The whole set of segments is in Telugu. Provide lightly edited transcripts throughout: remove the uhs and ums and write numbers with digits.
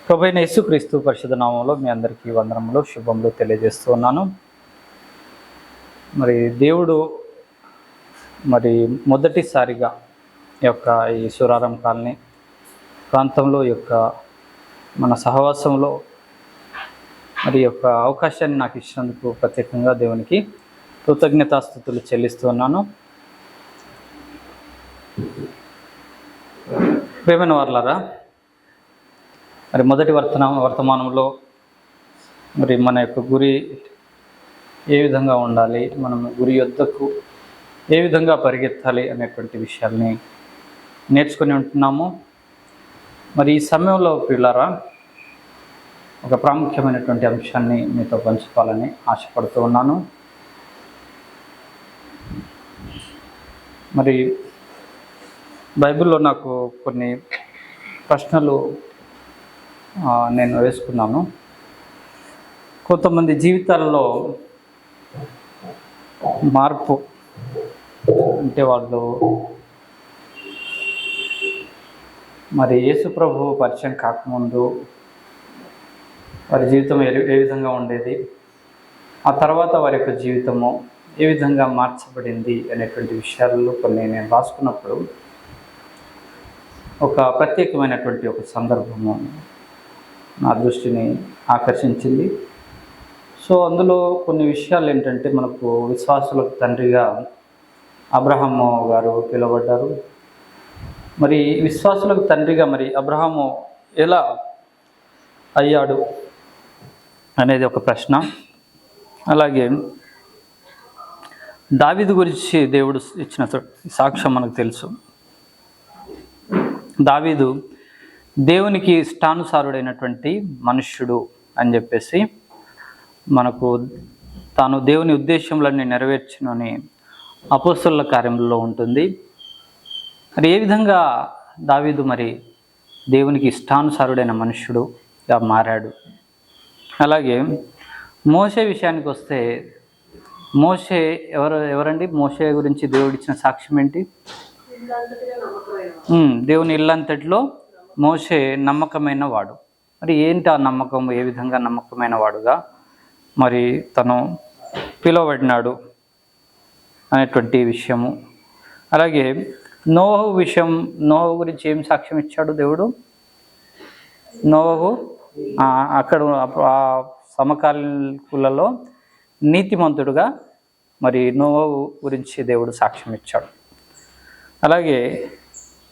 ప్రభువైన యేసుక్రీస్తు పరిశుద్ధ నామంలో మీ అందరికీ వందనములు శుభములు తెలియజేస్తూ ఉన్నాను. మరి దేవుడు మొదటిసారిగా ఈ సురారం కాలనీ ప్రాంతంలో మన సహవాసంలో అవకాశాన్ని నాకు ఇచ్చినందుకు ప్రత్యేకంగా దేవునికి కృతజ్ఞతాస్తుతులు చెల్లిస్తున్నాను. ప్రియమైన వారలారా, మొదటి వర్తమానంలో మన గురి ఏ విధంగా ఉండాలి, మనం గురి యొద్దకు ఏ విధంగా పరిగెత్తాలి అనేటువంటి విషయాల్ని నేర్చుకొని ఉంటున్నాము. ఈ సమయంలో పిల్లారా, ఒక ప్రాముఖ్యమైనటువంటి అంశాన్ని మీతో పంచుకోవాలని ఆశపడుతూ ఉన్నాను. బైబిల్లో నాకు కొన్ని ప్రశ్నలు నేను వేసుకున్నాను. కొంతమంది జీవితాలలో మార్పు అంటే వాళ్ళు యేసు ప్రభు పరిచయం కాకముందు వారి జీవితం ఏ విధంగా ఉండేది, ఆ తర్వాత వారి యొక్క జీవితము ఏ విధంగా మార్చబడింది అనేటువంటి విషయాలలో కొన్ని నేను రాసుకున్నప్పుడు ఒక ప్రత్యేకమైనటువంటి ఒక సందర్భము నా దృష్టిని ఆకర్షించింది. అందులో కొన్ని విషయాలు ఏంటంటే, మనకు విశ్వాసులకు తండ్రిగా అబ్రహాము గారు పిలువబడ్డారు. విశ్వాసులకు తండ్రిగా అబ్రహాము ఎలా అయ్యాడు అనేది ఒక ప్రశ్న. అలాగే దావీదు గురించి దేవుడు ఇచ్చిన సాక్ష్యం మనకు తెలుసు. దావీదు దేవునికి ఇష్టానుసారుడైనటువంటి మనుష్యుడు అని చెప్పేసి మనకు తాను దేవుని ఉద్దేశంలోని నెరవేర్చునని అపోస్తలుల కార్యంలో ఉంటుంది. ఏ విధంగా దావీదు దేవునికి ఇష్టానుసారుడైన మనుష్యుడుగా మారాడు. అలాగే మోషే విషయానికి వస్తే, మోషే ఎవరండి? మోషే గురించి దేవుడిచ్చిన సాక్ష్యం ఏంటి? దేవుని ఇల్లంతటిలో మోషే నమ్మకమైన వాడు. ఏంటి ఆ నమ్మకం? ఏ విధంగా నమ్మకమైన వాడుగా తను పిలువబడినాడు అనేటువంటి విషయము. అలాగే నోవహు గురించి ఏం సాక్ష్యం ఇచ్చాడు దేవుడు? నోవహు అక్కడ ఆ సమకాలీకులలో నీతిమంతుడుగా నోవహు గురించి దేవుడు సాక్ష్యం ఇచ్చాడు. అలాగే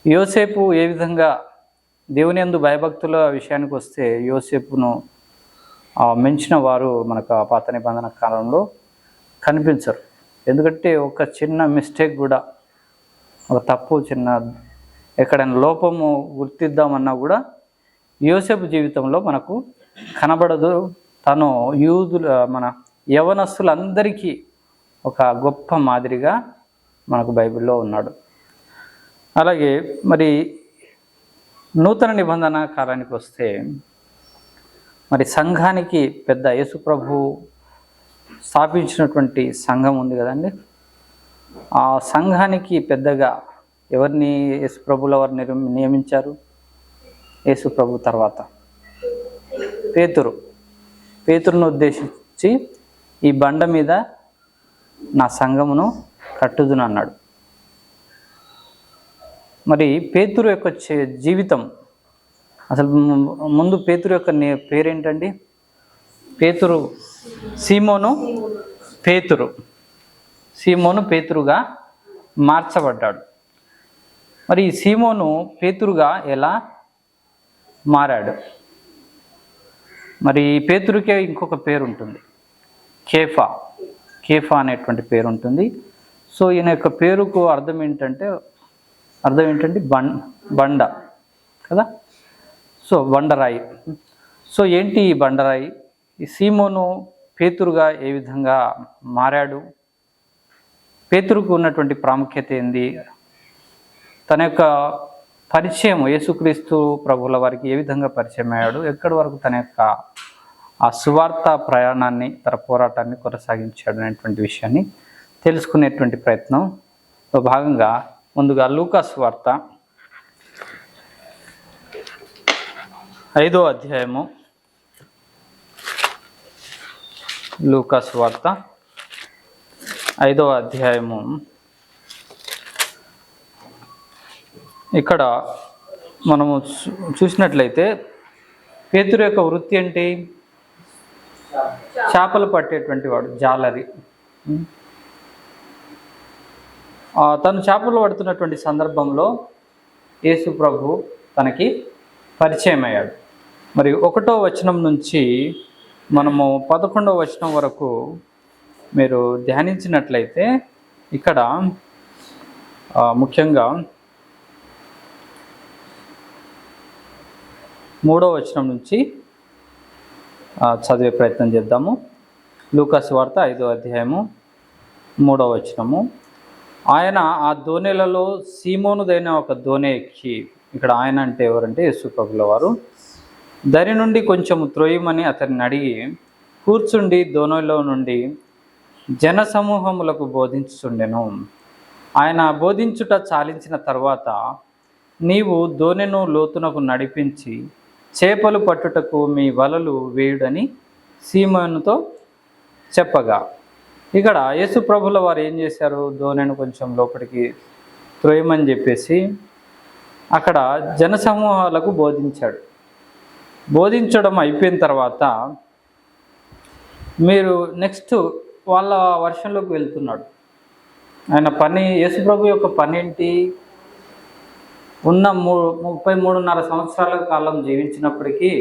యోసేపు ఏ విధంగా దేవుని యందు భయభక్తుల విషయానికి వస్తే, యోసేపును మెంచిన వారు మనకు పాత నిబంధన కాలంలో కనిపించరు. ఎందుకంటే ఒక చిన్న మిస్టేక్ కూడా, ఒక తప్పు, చిన్న ఎక్కడైనా లోపము గుర్తిద్దామన్నా కూడా యోసేపు జీవితంలో మనకు కనబడదు. తను యవనస్తులందరికీ ఒక గొప్ప మాదిరిగా మనకు బైబిల్లో ఉన్నాడు. అలాగే నూతన నిబంధన కాలానికి వస్తే, సంఘానికి పెద్ద యేసు ప్రభు స్థాపించినటువంటి సంఘం ఉంది కదండి. ఆ సంఘానికి పెద్దగా ఎవరిని యేసు ప్రభుల వారు నియమించారు? యేసు ప్రభు తర్వాత పేతురును ఉద్దేశించి, ఈ బండ మీద నా సంఘమును కట్టుదును అన్నాడు. పేతురు యొక్క జీవితం, అసలు ముందు పేతురు యొక్క పేరేంటండి? సీమోను పేతురుగా మార్చబడ్డాడు. ఈ సీమోను పేతురుగా ఎలా మారాడు? పేతురుకే ఇంకొక పేరు ఉంటుంది, కేఫా అనేటువంటి పేరు ఉంటుంది. ఈయన యొక్క పేరుకు అర్థం ఏంటంటే బండ కదా. బండరాయి. ఏంటి ఈ బండరాయి? ఈ సీమోను పేతురుగా ఏ విధంగా మారాడు? పేతురుకు ఉన్నటువంటి ప్రాముఖ్యత ఏంది? తన యొక్క పరిచయం యేసుక్రీస్తు ప్రభువుల వారికి ఏ విధంగా పరిచయం అయ్యాడు? ఎక్కడి వరకు తన యొక్క ఆ సువార్త ప్రయాణాన్ని, తన పోరాటాన్ని కొనసాగించాడు అనేటువంటి విషయాన్ని తెలుసుకునేటువంటి ప్రయత్నంలో భాగంగా ముందుగా లూకా సువార్త 5వ అధ్యాయము లూకా సువార్త 5వ అధ్యాయము. ఇక్కడ మనము చూసినట్లయితే పేతురు యొక్క వృత్తి ఏంటి? చేపలు పట్టేటువంటి వాడు, జాలరి. తను చేపలు పడుతున్నటువంటి సందర్భంలో యేసు ప్రభు తనకి పరిచయం అయ్యాడు. మరి 1వ వచనం నుంచి మనము 11వ వచనం వరకు మీరు ధ్యానించినట్లయితే ఇక్కడ ముఖ్యంగా 3వ వచనం నుంచి చదివే ప్రయత్నం చేద్దాము. లూకా సువార్త 5వ అధ్యాయము 3వ వచనము. ఆయన ఆ దోణెలలో సీమోనుదైన ఒక దోణె ఎక్కి, ఇక్కడ ఆయన అంటే ఎవరంటే యేసు ప్రభుల వారు, దరి నుండి కొంచెం త్రోయమని అతన్ని అడిగి కూర్చుండి దోణిలో నుండి జనసమూహములకు బోధించుచుండెను. ఆయన బోధించుట చాలించిన తర్వాత, నీవు దోణెను లోతునకు నడిపించి చేపలు పట్టుటకు మీ వలలు వేయుడని సీమోనుతో చెప్పగా, ఇక్కడ యేసు ప్రభుల వారు ఏం చేశారు? దోణెను కొంచెం లోపలికి త్రోయమని చెప్పేసి అక్కడ జనసమూహాలకు బోధించాడు. బోధించడం అయిపోయిన తర్వాత మీరు నెక్స్ట్ వాళ్ళ వర్షంలోకి వెళ్తున్నాడు. ఆయన పని, యేసు ప్రభు యొక్క పని ఏంటి? ఉన్న 33.5 సంవత్సరాల కాలం జీవించినప్పటికీ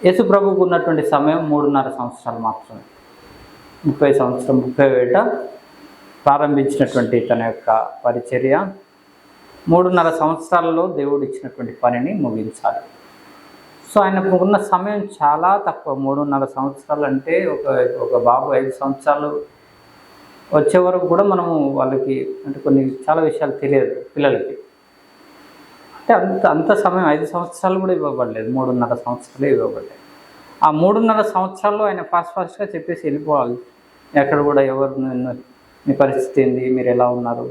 యేసు ప్రభుకు ఉన్నటువంటి సమయం 3.5 సంవత్సరాలు మాత్రమే. 30 ఏట ప్రారంభించినటువంటి తన యొక్క పరిచర్య 3.5 సంవత్సరాలలో దేవుడు ఇచ్చినటువంటి పనిని ముగించాలి. సో ఆయనకు ఉన్న సమయం చాలా తక్కువ. 3.5 సంవత్సరాలు అంటే ఒక బాబు 5 సంవత్సరాలు వచ్చే వరకు కూడా మనము వాళ్ళకి అంటే కొన్ని చాలా విషయాలు తెలియదు పిల్లలకి. అంటే అంత సమయం 5 సంవత్సరాలు కూడా ఇవ్వబడలేదు, 3.5 సంవత్సరాలే ఇవ్వబడ్డాయి. ఆ 3.5 సంవత్సరాల్లో ఆయన ఫాస్ట్గా చెప్పేసి వెళ్ళిపోవాలి. ఎక్కడ కూడా ఎవరు మీ పరిస్థితి ఏంది, మీరు ఎలా ఉన్నారు,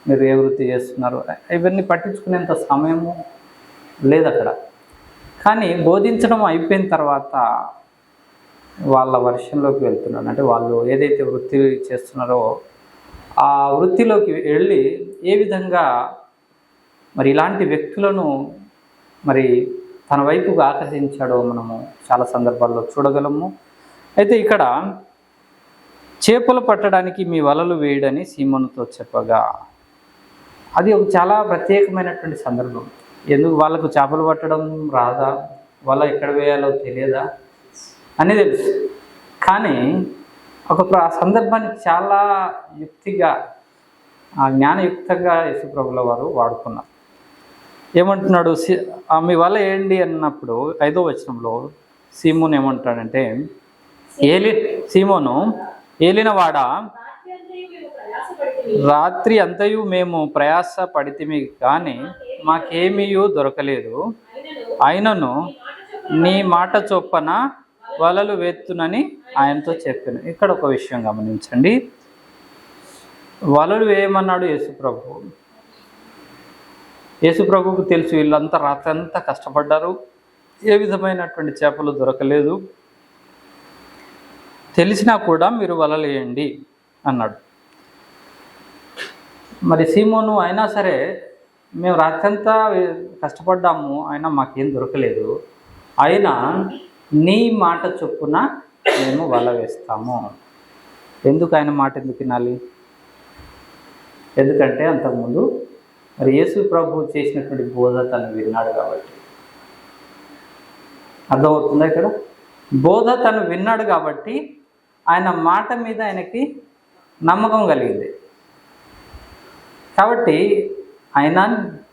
మీరు ఏ వృత్తి చేస్తున్నారు, ఇవన్నీ పట్టించుకునేంత సమయము లేదు అక్కడ. కానీ బోధించడం అయిపోయిన తర్వాత వాళ్ళ వర్షంలోకి వెళ్తున్నాడు. అంటే వాళ్ళు ఏదైతే వృత్తి చేస్తున్నారో ఆ వృత్తిలోకి వెళ్ళి ఏ విధంగా మరి ఇలాంటి వ్యక్తులను మరి తన వైపుగా ఆకర్షించాడో మనము చాలా సందర్భాల్లో చూడగలము. అయితే ఇక్కడ చేపలు పట్టడానికి మీ వలలు వేయడని సీమోనుతో చెప్పగా, అది ఒక చాలా ప్రత్యేకమైనటువంటి సందర్భం. ఎందుకు? వాళ్ళకు చేపలు పట్టడం రాదా, వల ఎక్కడ వేయాలో తెలియదా అని తెలుసు. కానీ ఒక సందర్భాన్ని చాలా యుక్తిగా, జ్ఞానయుక్తంగా యేసుప్రభుల వారు వాడుకున్నారు. ఏమంటున్నాడు? మీ వల ఏంటి అన్నప్పుడు 5వ వచనంలో సీమోను ఏమంటాడంటే, సీమోను ఏలినవాడా, రాత్రి అంతయు మేము ప్రయాస పడితిమి కానీ మాకేమీ దొరకలేదు, అయినను నీ మాట చొప్పన వలలు వేత్తునని ఆయనతో చెప్పాను. ఇక్కడ ఒక విషయం గమనించండి. వలలు వేయమన్నాడు యేసుప్రభు. యేసుప్రభుకు తెలుసు వీళ్ళంతా రాత్రంతా కష్టపడ్డారు, ఏ విధమైనటువంటి చేపలు దొరకలేదు, తెలిసినా కూడా మీరు వలలు వేయండి అన్నాడు. మరి సీమోను అయినా సరే, మేము రాత్రంతా కష్టపడ్డాము, అయినా మాకేం దొరకలేదు, అయినా నీ మాట చొప్పున మేము వల వేస్తాము. ఎందుకు ఆయన మాట ఎందుకు వినాలి? ఎందుకంటే అంతకుముందు మరి యేసు ప్రభు చేసినటువంటి బోధ తను విన్నాడు కాబట్టి. అర్థమవుతుందా? ఇక్కడ బోధ తను విన్నాడు కాబట్టి ఆయన మాట మీద ఆయనకి నమ్మకం కలిగింది. కాబట్టి ఆయన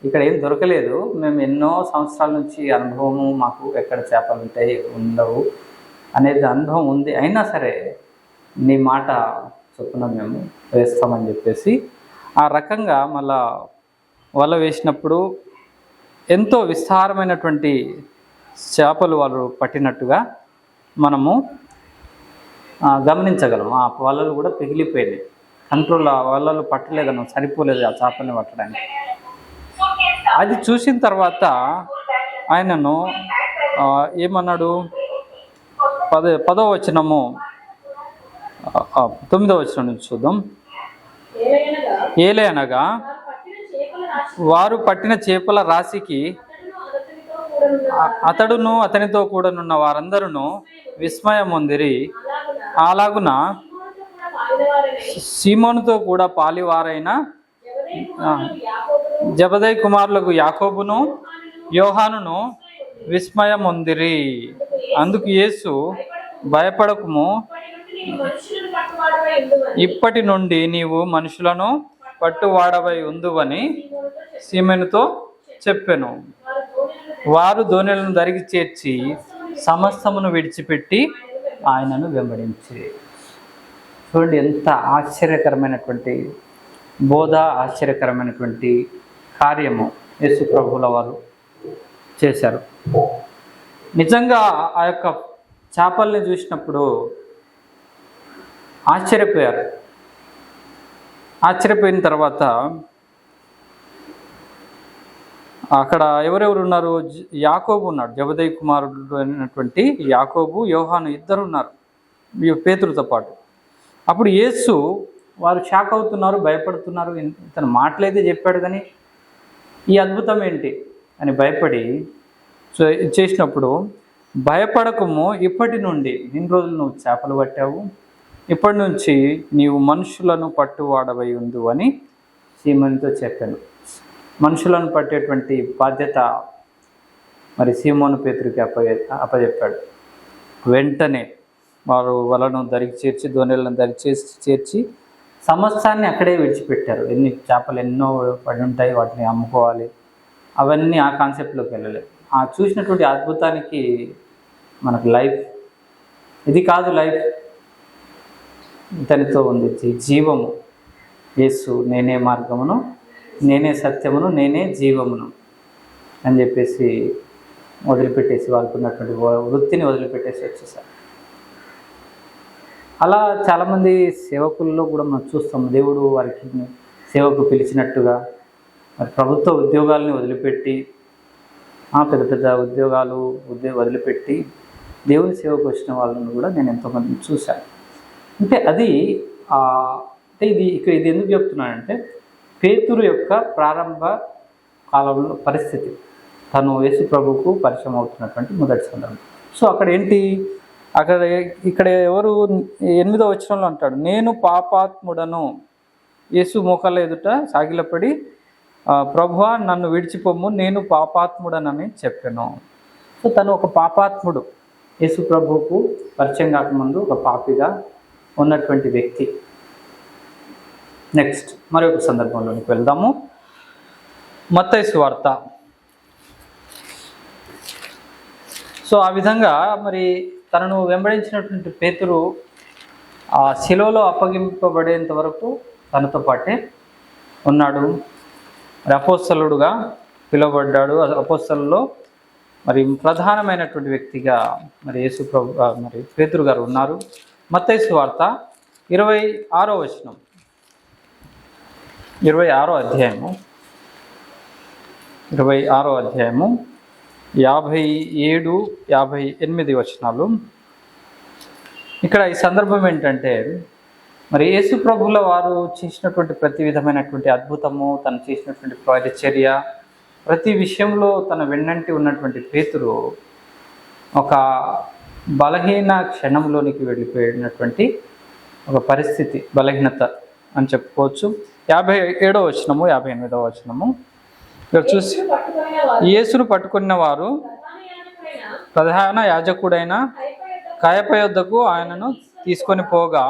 ఇక్కడ ఏం దొరకలేదు, మేము ఎన్నో సంవత్సరాల నుంచి అనుభవము, మాకు ఎక్కడ చేపలు ఉంటాయి ఉండవు అనేది అనుభవం ఉంది, అయినా సరే నీ మాట చొప్పున మేము వేస్తామని చెప్పేసి ఆ రకంగా మళ్ళా వల వేసినప్పుడు ఎంతో విస్తారమైనటువంటి చేపలు వాళ్ళు పట్టినట్టుగా మనము గమనించగలం. ఆ వలలు కూడా పిగిలిపోయినాయి, కంట్రోల్, ఆ వలలు పట్టలేదన్న, సరిపోలేదు ఆ చేపల్ని పట్టడానికి. అది చూసిన తర్వాత ఆయనను ఏమన్నాడు? 10వ వచనము 9వ వచనం నుంచి చూద్దాం. ఏలయనగా వారు పట్టిన చేపల రాశికి అతడును అతనితో కూడానున్న వారందరూ విస్మయమొందిరి. అలాగున సీమోనుతో కూడా పాలివారైన జబదయి కుమారులకు యాకోబును యోహానును విస్మయమొందిరి. అందుకు యేసు, భయపడకుము, ఇప్పటి నుండి నీవు మనుషులను పట్టువాడవై ఉందువని సీమోనుతో చెప్పెను. వారు దోణెలను దరికి చేర్చి సమస్తమును విడిచిపెట్టి ఆయనను వెంబడించి. చూడండి, ఎంత ఆశ్చర్యకరమైనటువంటి బోధ, ఆశ్చర్యకరమైనటువంటి కార్యము యేసు ప్రభువుల వారు చేశారు. నిజంగా ఆ యొక్క చేపల్ని చూసినప్పుడు ఆశ్చర్యపోయారు. ఆశ్చర్యపోయిన తర్వాత అక్కడ ఎవరెవరు ఉన్నారు? యాకోబు ఉన్నాడు, జబదయి కుమారుడు అయినటువంటి యాకోబు, యోహాను ఇద్దరు ఉన్నారు పేతురుతో పాటు. అప్పుడు యేసు, వారు షాక్ అవుతున్నారు, భయపడుతున్నారు. ఇతను మాటలైతే చెప్పాడు కానీ ఈ అద్భుతం ఏంటి అని భయపడి చేసినప్పుడు, భయపడకము, ఇప్పటి నుండి ఇన్ని రోజులు నువ్వు చేపలు పట్టావు, ఇప్పటి నుంచి నీవు మనుషులను పట్టువాడవై ఉండు అని సీమోనుతో చెప్పాను. మనుషులను పట్టేటువంటి బాధ్యత మరి సీమోను పేతురుకి అప్పచెప్పాడు. వెంటనే వారు వలను దరికి చేర్చి, దోణెలను దరికి చేర్చి సమస్తాన్ని అక్కడే విడిచిపెట్టారు. ఎన్ని చేపలు ఎన్నో పడి ఉంటాయి, వాటిని అమ్ముకోవాలి, అవన్నీ ఆ కాన్సెప్ట్లోకి వెళ్ళలేదు. ఆ చూసినటువంటి అద్భుతానికి మనకు లైఫ్ ఇది కాదు, లైఫ్ ఇతనితో ఉంది జీవము. యేసు, నేనే మార్గమును, నేనే సత్యమును, నేనే జీవమును అని చెప్పేసి వదిలిపెట్టేసి, వాళ్ళకు ఉన్నటువంటి వృత్తిని వదిలిపెట్టేసి వచ్చేసారు. అలా చాలామంది సేవకుల్లో కూడా మనం చూస్తాం. దేవుడు వారికి సేవకు పిలిచినట్టుగా మరి ప్రభుత్వ ఉద్యోగాలని వదిలిపెట్టి, పెద్ద పెద్ద ఉద్యోగాలు వదిలిపెట్టి దేవుని సేవకు వచ్చిన వాళ్ళని కూడా నేను ఎంతోమందిని చూశాను. అంటే అది అంటే ఇది ఎందుకు చెప్తున్నానంటే, పేతురు యొక్క ప్రారంభ కాలంలో పరిస్థితి, తను యేసు ప్రభువుకు పరిచయం అవుతున్నటువంటి మొదటి సందర్భం. సో అక్కడ ఏంటి, ఇక్కడ ఎవరు 8వ వచనంలో అంటాడు, నేను పాపాత్ముడను. యేసు మోకాళ్ళ ఎదుట సాగిలపడి, ప్రభువా నన్ను విడిచిపోము, నేను పాపాత్ముడనని చెప్పాను. సో తను ఒక పాపాత్ముడు, యేసు ప్రభువుకు పరిచయం కాకముందు ఒక పాపిగా ఉన్నటువంటి వ్యక్తి. నెక్స్ట్ మరి ఒక సందర్భంలోనికి వెళ్దాము. మత్తయి సువార్త. సో ఆ విధంగా మరి తనను వెంబడించినటువంటి పేతురు ఆ శిలువలో అప్పగింపబడేంత వరకు తనతో పాటే ఉన్నాడు. మరి అపోస్తలుడుగా పిలువబడ్డాడు. అపోస్తలులో మరి ప్రధానమైనటువంటి వ్యక్తిగా మరి యేసు ప్రభు మరి పేతురు గారు ఉన్నారు. మత్తయి సువార్త 26వ వచనం, 26వ అధ్యాయము 57, 58 వచనాలు. ఇక్కడ ఈ సందర్భం ఏంటంటే, మరి యేసు ప్రభువుల వారు చేసినటువంటి ప్రతి విధమైనటువంటి అద్భుతము, తను చేసినటువంటి పరిచర్య, ప్రతి విషయంలో తన వెన్నంటి ఉన్నటువంటి పేతురు ఒక బలహీన క్షణంలోనికి వెళ్ళిపోయినటువంటి ఒక పరిస్థితి, బలహీనత అని చెప్పుకోవచ్చు. 57వ వచనము, 58వ వచనము ఇక్కడ చూసి, యేసును పట్టుకున్న వారు ప్రధాన యాజకుడైన కయప యొద్దకు ఆయనను తీసుకొని పోగా,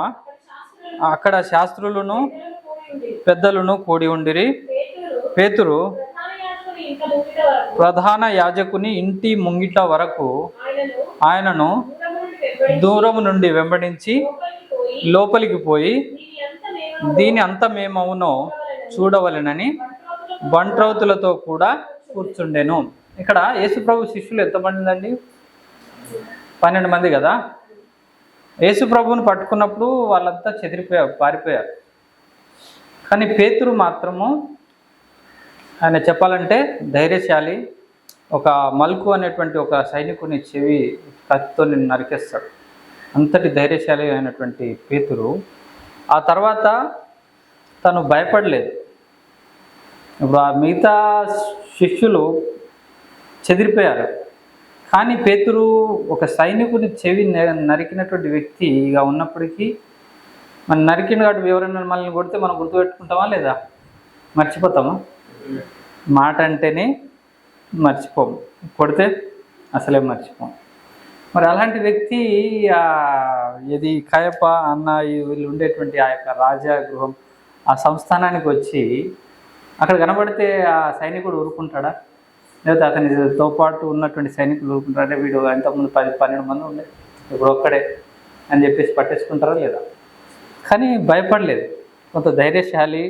అక్కడ శాస్త్రులను పెద్దలను కూడి ఉండిరి. పేతురు ప్రధాన యాజకుని ఇంటి ముంగిట వరకు ఆయనను దూరం నుండి వెంబడించి లోపలికి పోయి, దీని అంతమేమవునో చూడవలెనని బంట్రౌతులతో కూడా కూర్చుండెను. ఇక్కడ యేసుప్రభు శిష్యులు ఎంతమంది అండి? 12 మంది కదా. యేసుప్రభుని పట్టుకున్నప్పుడు వాళ్ళంతా చెదిరిపోయారు, పారిపోయారు. కానీ పేతురు మాత్రము, ఆయన చెప్పాలంటే ధైర్యశాలి, ఒక మల్కు అనేటువంటి ఒక సైనికుని చెవి కత్తితో నరికేస్తాడు. అంతటి ధైర్యశాలి అయినటువంటి పేతురు ఆ తర్వాత తను భయపడలేదు. ఇప్పుడు ఆ మిగతా శిష్యులు చెదిరిపోయారు, కానీ పేతురు ఒక సైనికుని చెవి నరికినటువంటి వ్యక్తిగా ఉన్నప్పటికీ మనం నరికిన కాబట్టి ఎవరైనా మనల్ని కొడితే మనం గుర్తుపెట్టుకుంటామా లేదా? మర్చిపోతామా? మాట అంటేనే మర్చిపోము, కొడితే అసలే మర్చిపోము. మరి అలాంటి వ్యక్తి ఇది కయప అన్న వీళ్ళు ఉండేటువంటి ఆ యొక్క రాజా గృహం ఆ సంస్థానానికి వచ్చి అక్కడ కనబడితే ఆ సైనికుడు ఊరుకుంటాడా? లేదా అతనితో పాటు ఉన్నటువంటి సైనికులు ఊరుకుంటారా? అంటే వీడు ఇంతకుముందు 10-12 మంది ఉండే, ఇప్పుడు ఒక్కడే అని చెప్పేసి పట్టేసుకుంటారా లేదా? కానీ భయపడలేదు. కొంత ధైర్యశాలి,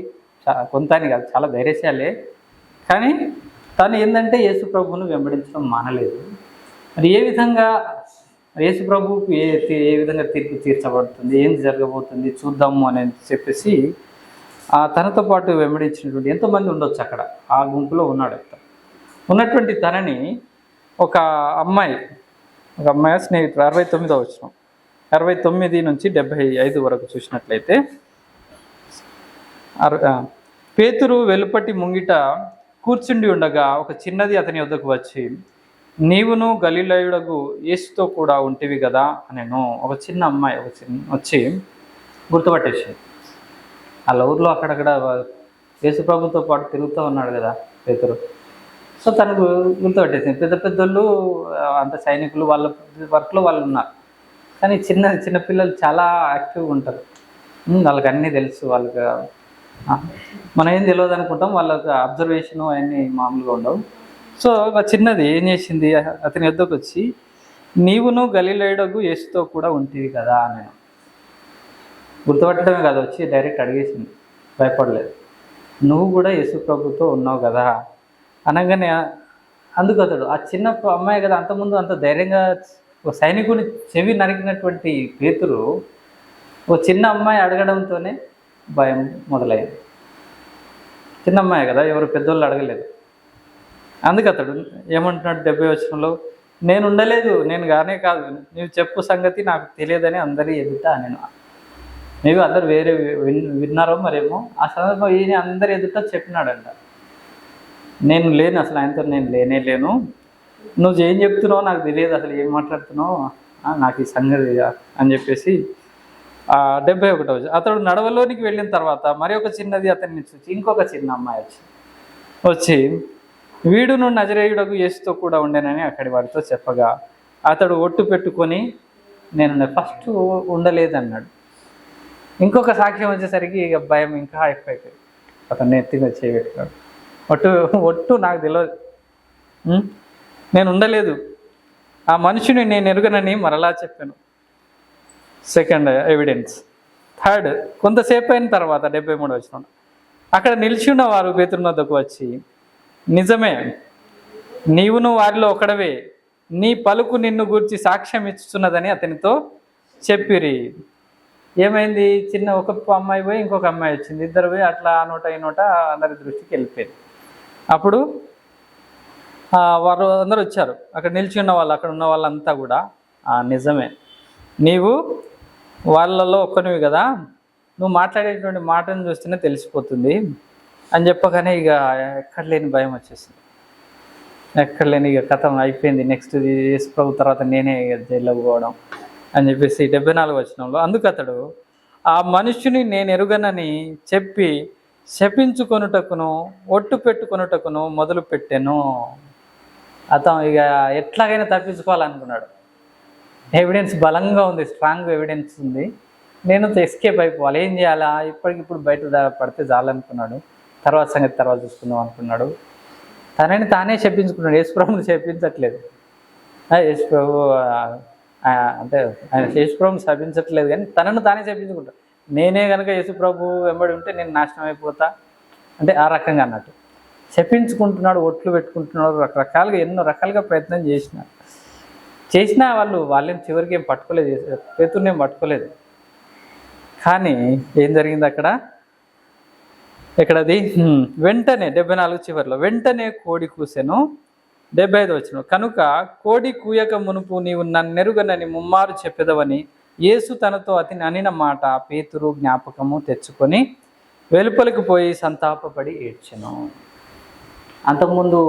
కొంత అని కాదు, చాలా ధైర్యశాలే. కానీ తను ఏంటంటే యేసు ప్రభువును వెంబడించడం మానలేదు. మరి ఏ విధంగా యేసు ప్రభువుకు ఏ విధంగా తీర్పు తీర్చబడుతుంది, ఏం జరగబోతుంది చూద్దాము అని చెప్పేసి తనతో పాటు వెంబడించినటువంటి ఎంతోమంది ఉండొచ్చు అక్కడ. ఆ గుంపులో ఉన్నాడు. ఉన్నటువంటి తనని ఒక అమ్మాయి స్నేహితుడు 69వ వచనం 69 నుంచి 75 వరకు చూసినట్లయితే, పేతురు వెలుపటి ముంగిట కూర్చుండి ఉండగా ఒక చిన్నది అతని వద్దకు వచ్చి, నీవును గలిలయుడగు యేసుతో కూడా ఉంటివి కదా అనేను. ఒక చిన్న అమ్మాయి వచ్చి గుర్తుపట్టేసింది. వాళ్ళ ఊర్లో అక్కడక్కడ యేసు ప్రభుతో పాటు తిరుగుతూ ఉన్నాడు కదా పేతురు. సో తనకు గుర్తుపట్టేసింది. పెద్దోళ్ళు అంత సైనికులు వాళ్ళ వర్క్లో వాళ్ళు ఉన్నారు, కానీ చిన్నపిల్లలు చాలా యాక్టివ్గా ఉంటారు. వాళ్ళకి అన్నీ తెలుసు. వాళ్ళకి మనం ఏం తెలియదు అనుకుంటాం, వాళ్ళకి అబ్జర్వేషను అవన్నీ మామూలుగా ఉండవు. సో ఒక చిన్నది ఏం చేసింది, అతని వద్దకు వచ్చి, నీవును గలిలయుడగు యేసుతో కూడా ఉంటివి కదా అని. గుర్తుపట్టడమే కాదు, వచ్చి డైరెక్ట్ అడిగేసింది, భయపడలేదు. నువ్వు కూడా యేసు ప్రభుతో ఉన్నావు కదా అనగానే అందుకు అతడు ఆ చిన్న అమ్మాయి కదా, అంతకుముందు అంత ధైర్యంగా ఒక సైనికుని చెవి నరికినటువంటి పేతురు ఒక చిన్న అమ్మాయి అడగడంతోనే భయం మొదలైంది. చిన్న అమ్మాయి కదా, ఎవరు పెద్దోళ్ళు అడగలేదు. అందుకు అతడు ఏమంటున్నాడు 70వ వచనంలో, నేను ఉండలేదు, నేను కానే కాదు, నీవు చెప్పు సంగతి నాకు తెలియదని అందరి ఎదుట నేను. మేబీ అందరు వేరే విన్నారో మరేమో. ఆ సందర్భం ఈయన అందరి ఎదుట చెప్పినాడంట, నేను లేను, అసలు ఆయనతో నేను లేను, నువ్వు ఏం చెప్తున్నావు నాకు తెలియదు, అసలు ఏం మాట్లాడుతున్నావు, నాకు ఈ సంగతి అని చెప్పేసి 71వ అతడు నడవలోనికి వెళ్ళిన తర్వాత మరి ఒక చిన్నది అతన్ని చూసి ఇంకొక చిన్న అమ్మాయి వచ్చి వీడును నజరేయుడకు యేసుతో కూడా ఉండేనని అక్కడి వారితో చెప్పగా అతడు ఒట్టు పెట్టుకొని నేను ఫస్ట్ ఉండలేదన్నాడు. ఇంకొక సాక్ష్యం వచ్చేసరికి ఇక భయం ఇంకా ఎక్కువైపోయింది. అతను ఎత్తిగా చేయబెట్టాడు. ఒట్టు నాకు తెలియదు, నేను ఉండలేదు, ఆ మనుషుని నేను ఎరుగనని మరలా చెప్పాను. Second evidence. థర్డ్, కొంతసేపు అయిన తర్వాత 73వ వచనం, అక్కడ నిలిచి ఉన్న వారు పేతురు వద్దకు వచ్చి, నిజమే, నీవును వారిలో ఒకడవే, నీ పలుకు నిన్ను గూర్చి సాక్ష్యం ఇచ్చుతున్నదని అతనితో చెప్పిరి. ఏమైంది, చిన్న ఒక అమ్మాయి పోయి ఇంకొక అమ్మాయి వచ్చింది, ఇద్దరు పోయి అట్లా ఆ నోట ఈ నోట అందరి దృష్టికి వెళ్ళిపోయింది. అప్పుడు వారు అందరూ వచ్చారు, అక్కడ నిలిచి ఉన్న వాళ్ళు, అక్కడ ఉన్న వాళ్ళంతా కూడా నిజమే, నీవు వాళ్ళలో ఒక్కనివి కదా, నువ్వు మాట్లాడేటువంటి మాటను చూస్తేనే తెలిసిపోతుంది అని చెప్పగానే ఇక ఎక్కడ లేని భయం వచ్చేసింది. ఎక్కడ లేని ఇక కథ అయిపోయింది. నెక్స్ట్ యేసు ప్రభు తర్వాత నేనే జైల్లోకి పోవడం అని చెప్పేసి 74వ వచనంలో, అందుకు అతడు ఆ మనుష్యుని నేను ఎరుగనని చెప్పి శపించుకొనుటకును ఒట్టు పెట్టుకొనుటకును మొదలు పెట్టాను. అతను ఇక ఎట్లాగైనా తప్పించుకోవాలనుకున్నాడు. ఎవిడెన్స్ బలంగా ఉంది, స్ట్రాంగ్ ఎవిడెన్స్ ఉంది, నేను ఎస్కేప్ అయిపోవాలి, ఏం చేయాలా, ఇప్పటికిప్పుడు బయట పడితే చాలనుకున్నాడు, తర్వాత సంగతి తర్వాత చూసుకుందాం అనుకున్నాడు. తనని తానే చెప్పించుకున్నాడు, యేసు ప్రభుని చెప్పించట్లేదు. యేసు ప్రభు అంటే ఆయన యేసు ప్రభుని శపించట్లేదు, కానీ తనను తానే చెప్పించుకుంటాడు. నేనే కనుక యేసు ప్రభు వెంబడి ఉంటే నేను నాశనం అయిపోతా అంటే ఆ రకంగా అన్నట్టు చెప్పించుకుంటున్నాడు, ఒట్లు పెట్టుకుంటున్నాడు, రకరకాలుగా ఎన్నో రకాలుగా ప్రయత్నం చేసినా వాళ్ళేం చివరికి ఏం పట్టుకోలేదు, పేతుర్ని ఏం పట్టుకోలేదు. కానీ ఏం జరిగింది అక్కడ, ఎక్కడది, వెంటనే 74 చివరిలో, వెంటనే కోడి కూసెను, 75 కనుక కోడి కూయక మునుపు నీవు నన్నెరుగనని ముమ్మారు చెప్పెదవని యేసు తనతో అతని అనిన మాట పేతురు జ్ఞాపకము తెచ్చుకొని వెలుపలికి పోయి సంతాపపడి ఏడ్చెను. అంతకుముందు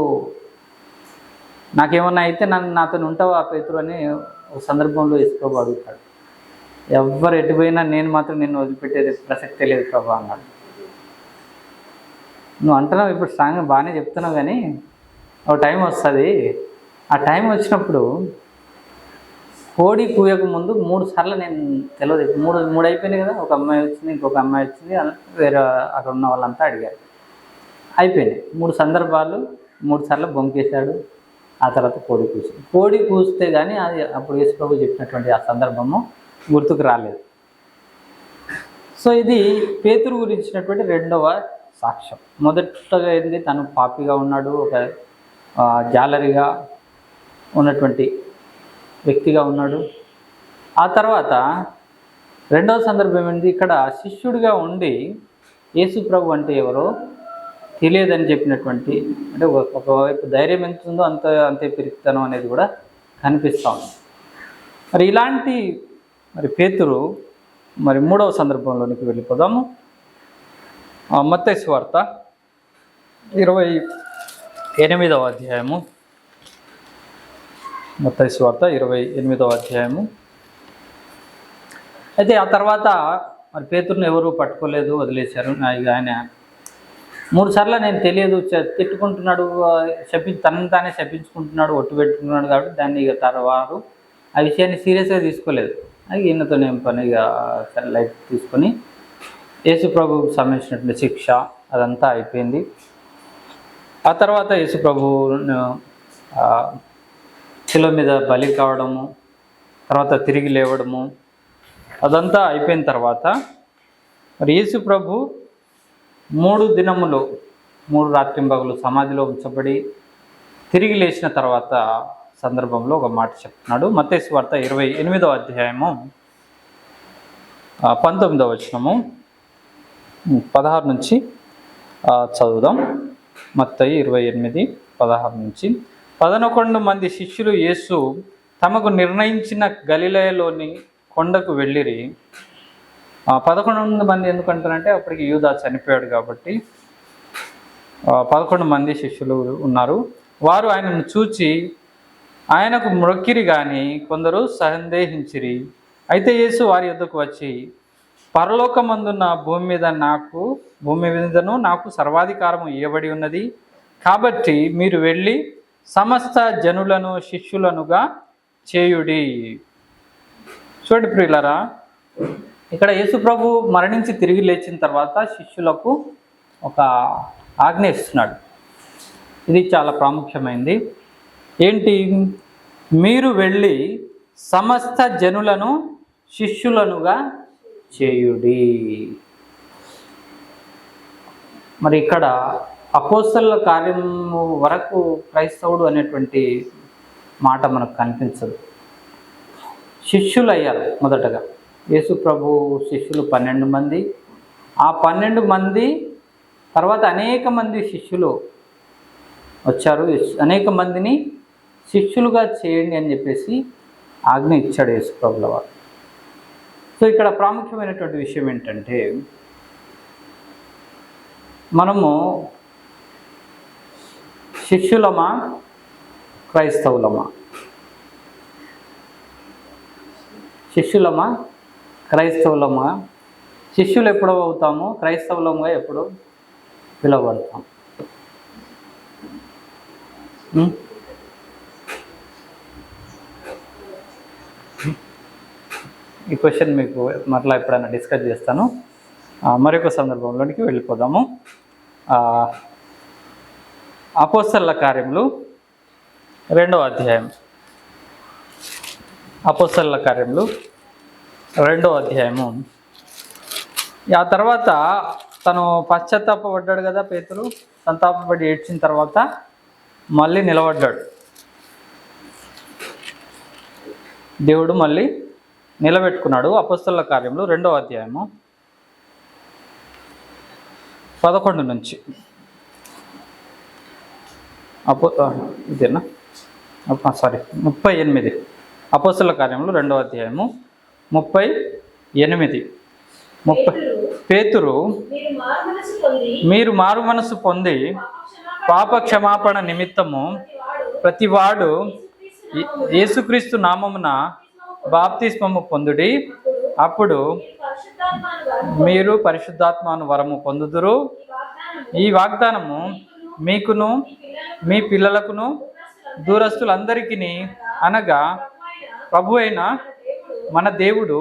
నాకేమన్నా అయితే నాతో ఉంటావా పేతురు అని ఒక సందర్భంలో యేసుప్రభు అడుగుతాడు. ఎవ్వరు ఎటుపోయినా నేను మాత్రం నిన్ను వదిలిపెట్టేది ప్రసక్తే లేదు ప్రభు అన్నాడు. నువ్వు అంటున్నావు ఇప్పుడు స్ట్రాంగ్గా బాగానే చెప్తున్నావు, కానీ ఒక టైం వస్తుంది. ఆ టైం వచ్చినప్పుడు కోడి కూయక ముందు 3 సార్లు నేను తెలియదు, మూడు అయిపోయినాయి కదా. ఒక అమ్మాయి వచ్చింది, ఇంకొక అమ్మాయి వచ్చింది, వేరే అక్కడ ఉన్న వాళ్ళంతా అడిగారు. అయిపోయినాయి 3 సందర్భాలు. 3 సార్లు బొంకేశాడు. ఆ తర్వాత కోడి కూస్తే కానీ అది అప్పుడు యేసుప్రభు చెప్పినటువంటి ఆ సందర్భము గుర్తుకు రాలేదు. సో ఇది పేతురు గురించినటువంటి రెండవ సాక్ష్యం. మొదటగా ఏంది, తను పాపిగా ఉన్నాడు, ఒక జాలరిగా ఉన్నటువంటి వ్యక్తిగా ఉన్నాడు. ఆ తర్వాత రెండవ సందర్భం ఏంటి, ఇక్కడ శిష్యుడిగా ఉండి యేసు ప్రభు అంటే ఎవరో తెలియదని చెప్పినటువంటి, అంటే ఒకవైపు ధైర్యం ఎంత ఉందో అంతే పిరికితనం అనేది కూడా కనిపిస్తూ ఉంది. మరి ఇలాంటి పేతురు మూడవ సందర్భంలోనికి వెళ్ళిపోదాము. మత్తయి సువార్త 28వ అధ్యాయము. మత్తయి సువార్త 28వ అధ్యాయము. అయితే ఆ తర్వాత పేతురుని ఎవరు పట్టుకోలేదు, వదిలేశారు. ఆయన 3 సార్లు నేను తెలియదు తిట్టుకుంటున్నాడు, తనని తానే శపించుకుంటున్నాడు, ఒట్టు పెట్టుకుంటున్నాడు. కాబట్టి దాన్ని ఇక తర్వాత ఆ విషయాన్ని సీరియస్గా తీసుకోలేదు. అది ఈయనతో నేను పని ఇక సరే లైఫ్ తీసుకొని యేసు ప్రభువుకు సంబంధించినటువంటి శిక్ష అదంతా అయిపోయింది. ఆ తర్వాత యేసు ప్రభువు శిలువ మీద బలి కావడము, తర్వాత తిరిగి లేవడము అదంతా అయిపోయిన తర్వాత యేసు ప్రభు 3 దినములు 3 రాత్రింబగలు సమాధిలో ఉంచబడి తిరిగి లేచిన తర్వాత సందర్భంలో ఒక మాట చెప్తున్నాడు. మత్తయి సువార్త 28వ అధ్యాయము 19వ వచనము 16 నుంచి చదువుదాం. మత్తయి 28:16 నుంచి. 11 మంది శిష్యులు యేసు తమకు నిర్ణయించిన గలిలయలోని కొండకు వెళ్ళిరి. 11 మంది ఎందుకంటారంటే అప్పటికి యూదా చనిపోయాడు కాబట్టి 11 మంది శిష్యులు ఉన్నారు. వారు ఆయనను చూచి ఆయనకు మ్రొక్కిరి కానీ కొందరు సందేహించిరి. అయితే యేసు వారి యొద్దకు వచ్చి, పరలోకమందున్న భూమి మీదను నాకు సర్వాధికారము ఇవ్వబడి ఉన్నది. కాబట్టి మీరు వెళ్ళి సమస్త జనులను శిష్యులనుగా చేయుడి. చూడండి ప్రియులారా, ఇక్కడ యేసు ప్రభు మరణించి తిరిగి లేచిన తర్వాత శిష్యులకు ఒక ఆజ్ఞ ఇస్తున్నాడు. ఇది చాలా ప్రాముఖ్యమైనది. ఏంటి? మీరు వెళ్ళి సమస్త జనులను శిష్యులనుగా చేయుడి. మరి ఇక్కడ అపోస్తలుల కార్యము వరకు క్రైస్తవుడు అనేటువంటి మాట మనకు కనిపించదు. శిష్యులు అయ్యారు. మొదటగా యేసు ప్రభు శిష్యులు 12 మంది. ఆ 12 మంది తర్వాత అనేక మంది శిష్యులు వచ్చారు. అనేక మందిని శిష్యులుగా చేయండి అని చెప్పేసి ఆజ్ఞ ఇచ్చాడు యేసు ప్రభుల వారు. సో ఇక్కడ ప్రాముఖ్యమైనటువంటి విషయం ఏంటంటే, మనము శిష్యులమా క్రైస్తవులమా? శిష్యులమా క్రైస్తవులమా? శిష్యులు ఎప్పుడు అవుతాము, క్రైస్తవులంగా ఎప్పుడు పిలువబడతాం? ఈ క్వశ్చన్ మీకు మరలా ఎప్పుడైనా డిస్కస్ చేస్తాను. మరొక సందర్భంలోనికి వెళ్ళిపోదాము. అపోస్తలుల కార్యములు 2వ అధ్యాయం. అపోస్తలుల కార్యములు 2వ అధ్యాయము. ఆ తర్వాత తను పశ్చాత్తాపడ్డాడు కదా పేతురు. సంతాపపడి ఏడ్చిన తర్వాత మళ్ళీ నిలబడ్డాడు. దేవుడు మళ్ళీ నిలబెట్టుకున్నాడు. అపోస్తలుల కార్యములు 2వ అధ్యాయము 11 నుంచి. ఇదేనా? 38 అపోస్తలుల కార్యములు 2వ అధ్యాయము 38. పేతురు మీరు మారు మనసు పొంది పాప క్షమాపణ నిమిత్తము ప్రతివాడు యేసుక్రీస్తు నామమున బాప్తిస్మము పొందుడి, అప్పుడు మీరు పరిశుద్ధాత్మను వరము పొందుదురు. ఈ వాగ్దానము మీకును మీ పిల్లలకును దూరస్తులందరికీ, అనగా ప్రభు అయిన మన దేవుడు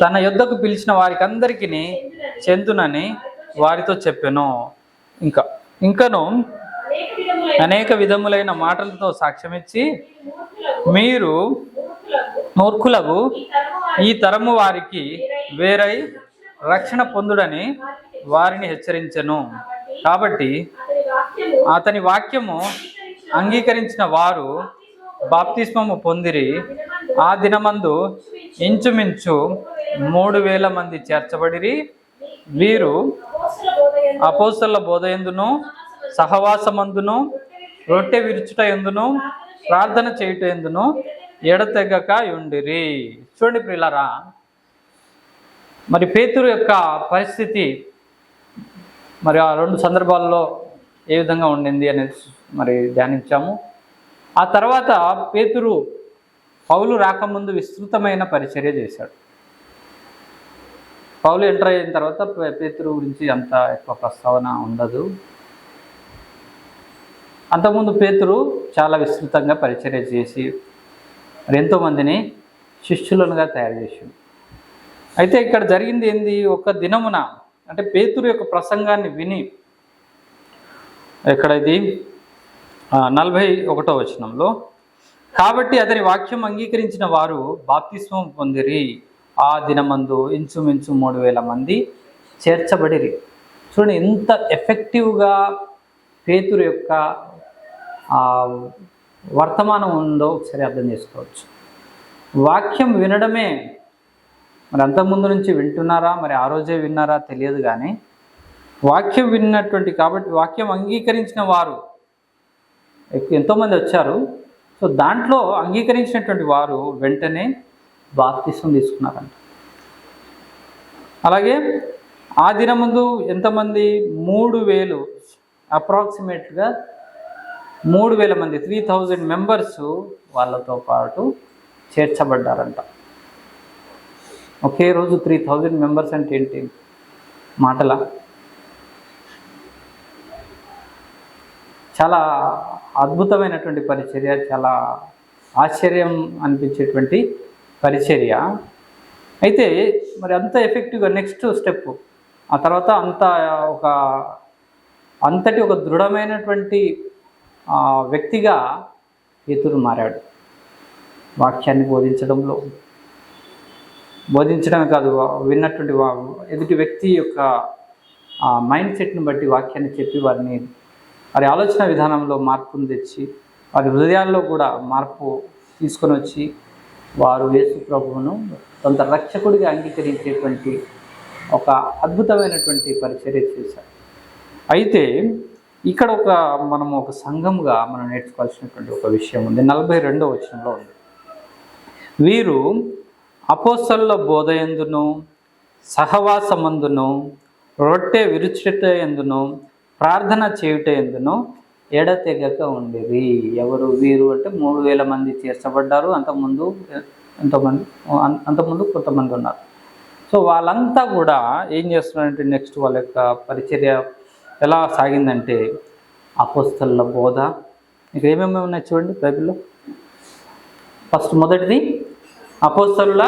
తన యొద్దకు పిలిచిన వారికి అందరికీ చెందునని వారితో చెప్పెను. ఇంకను అనేక విధములైన మాటలతో సాక్ష్యమిచ్చి, మీరు మూర్ఖులకు ఈ తరము వారికి వేరై రక్షణ పొందుడని వారిని హెచ్చరించెను. కాబట్టి అతని వాక్యము అంగీకరించిన వారు బాప్తిస్మము పొందిరి. ఆ దినమందు ఇంచుమించు 3,000 మంది చేర్చబడిరి. వీరు అపోస్తలుల బోధయందును సహవాసమందును రొట్టె విరుచుట ఎందును ప్రార్థన చేయుట ఎందును ఎడతెగక ఉండిరి. చూడండి ప్రియులారా, మరి పేతురు యొక్క పరిస్థితి మరి ఆ 2 సందర్భాల్లో ఏ విధంగా ఉండింది అనేది మరి ధ్యానించాము. ఆ తర్వాత పేతురు పౌలు రాకముందు విస్తృతమైన పరిచర్య చేశాడు. పౌలు ఎంటర్ అయిన తర్వాత పేతురు గురించి అంత ఎక్కువ ప్రస్తావన ఉండదు. అంతకుముందు పేతురు చాలా విస్తృతంగా పరిచర్య చేసి మరి ఎంతోమందిని శిష్యులనుగా తయారు చేశాడు. అయితే ఇక్కడ జరిగింది ఏంది? ఒక దినమున అంటే పేతురు యొక్క ప్రసంగాన్ని విని, ఎక్కడ ఇది 41వ వచనంలో, కాబట్టి అతని వాక్యం అంగీకరించిన వారు బాప్తిస్మం పొందిరి. ఆ దినమందు ఇంచుమించు 3,000 మంది చేర్చబడిరి. చూడండి ఎంత ఎఫెక్టివ్గా పేతురు యొక్క వర్తమానం ఉందో ఒకసారి అర్థం చేసుకోవచ్చు. వాక్యం వినడమే, మరి అంతకుముందు నుంచి వింటున్నారా, మరి ఆ రోజే విన్నారా తెలియదు, కానీ వాక్యం విన్నటువంటి, కాబట్టి వాక్యం అంగీకరించిన వారు ఎంతోమంది వచ్చారు. సో దాంట్లో అంగీకరించినటువంటి వారు వెంటనే బాప్తిస్మం తీసుకున్నారంట. అలాగే ఆ దినముందు ఎంతమంది? 3,000, అప్రాక్సిమేట్గా 3,000 మంది, 3,000 మెంబర్స్ వాళ్ళతో పాటు చేర్చబడ్డారంట. ఒకే రోజు 3,000 మెంబర్స్ అంటే ఏంటి మాటల? చాలా అద్భుతమైనటువంటి పరిచర్య, చాలా ఆశ్చర్యం అనిపించేటువంటి పరిచర్య. అయితే మరి అంత ఎఫెక్టివ్గా నెక్స్ట్ స్టెప్, ఆ తర్వాత అంతటి ఒక దృఢమైనటువంటి వ్యక్తిగా పేతురు మారాడు. వాక్యాన్ని బోధించడమే కాదు, విన్నటువంటి ఎదుటి వ్యక్తి యొక్క మైండ్ సెట్ని బట్టి వాక్యాన్ని చెప్పి వారి ఆలోచన విధానంలో మార్పును తెచ్చి, వారి హృదయాల్లో కూడా మార్పు తీసుకొని వచ్చి, వారు యేసు ప్రభువును కొంత రక్షకుడిగా అంగీకరించేటువంటి ఒక అద్భుతమైనటువంటి పరిచర్య చేశారు. అయితే ఇక్కడ మనము ఒక సంఘంగా మనం నేర్చుకోవాల్సినటువంటి ఒక విషయం ఉంది. 42వ వచనంలో ఉంది, వీరు అపోస్తలుల బోధయందును సహవాసమందును రొట్టె విరుచుట ఎందును ప్రార్థన చేయుట ఎందును ఎడతెగక ఉండిరి. ఎవరు వీరు అంటే 3,000 మంది చేర్చబడ్డారు. అంతకుముందు కొంతమంది ఉన్నారు. సో వాళ్ళంతా కూడా ఏం చేస్తున్నారంటే నెక్స్ట్ వాళ్ళ యొక్క పరిచర్య ఎలా సాగిందంటే, అపోస్తలుల బోధ. మీకు ఏమేమి ఉన్నాయి చూడండి బైబిల్లో. మొదటిది అపోస్తలుల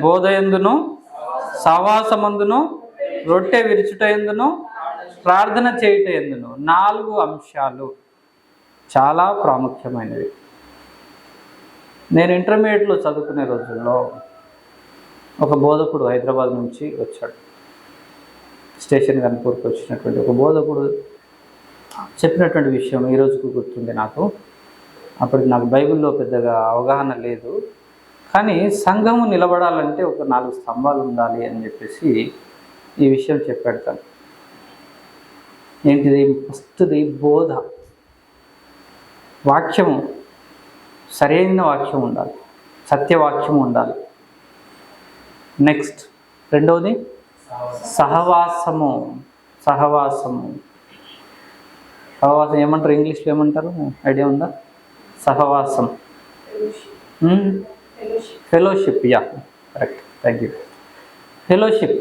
బోధ ఎందును సహవాసమందును రొట్టె విరుచుట ఎందును ప్రార్థన చేయుట ఎందును. 4 అంశాలు చాలా ప్రాముఖ్యమైనవి. నేను ఇంటర్మీడియట్లో చదువుకునే రోజుల్లో ఒక బోధకుడు హైదరాబాద్ నుంచి వచ్చాడు. స్టేషన్ కన్పూర్కి వచ్చినటువంటి ఒక బోధకుడు చెప్పినటువంటి విషయం ఈ రోజుకు గుర్తుంది నాకు. అప్పటికి నాకు బైబిల్లో పెద్దగా అవగాహన లేదు, కానీ సంఘము నిలబడాలంటే ఒక 4 స్తంభాలు ఉండాలి అని చెప్పేసి ఈ విషయం చెప్పాడు. ఏంటిది? ఫస్ట్ది బోధ. వాక్యము, సరైన వాక్యం ఉండాలి, సత్యవాక్యం ఉండాలి. నెక్స్ట్ రెండవది సహవాసము. సహవాసము సహవాసం ఏమంటారు? ఇంగ్లీష్లో ఏమంటారు? ఐడియా ఉందా? సహవాసం, fellowship. Yeah, correct, thank you. Fellowship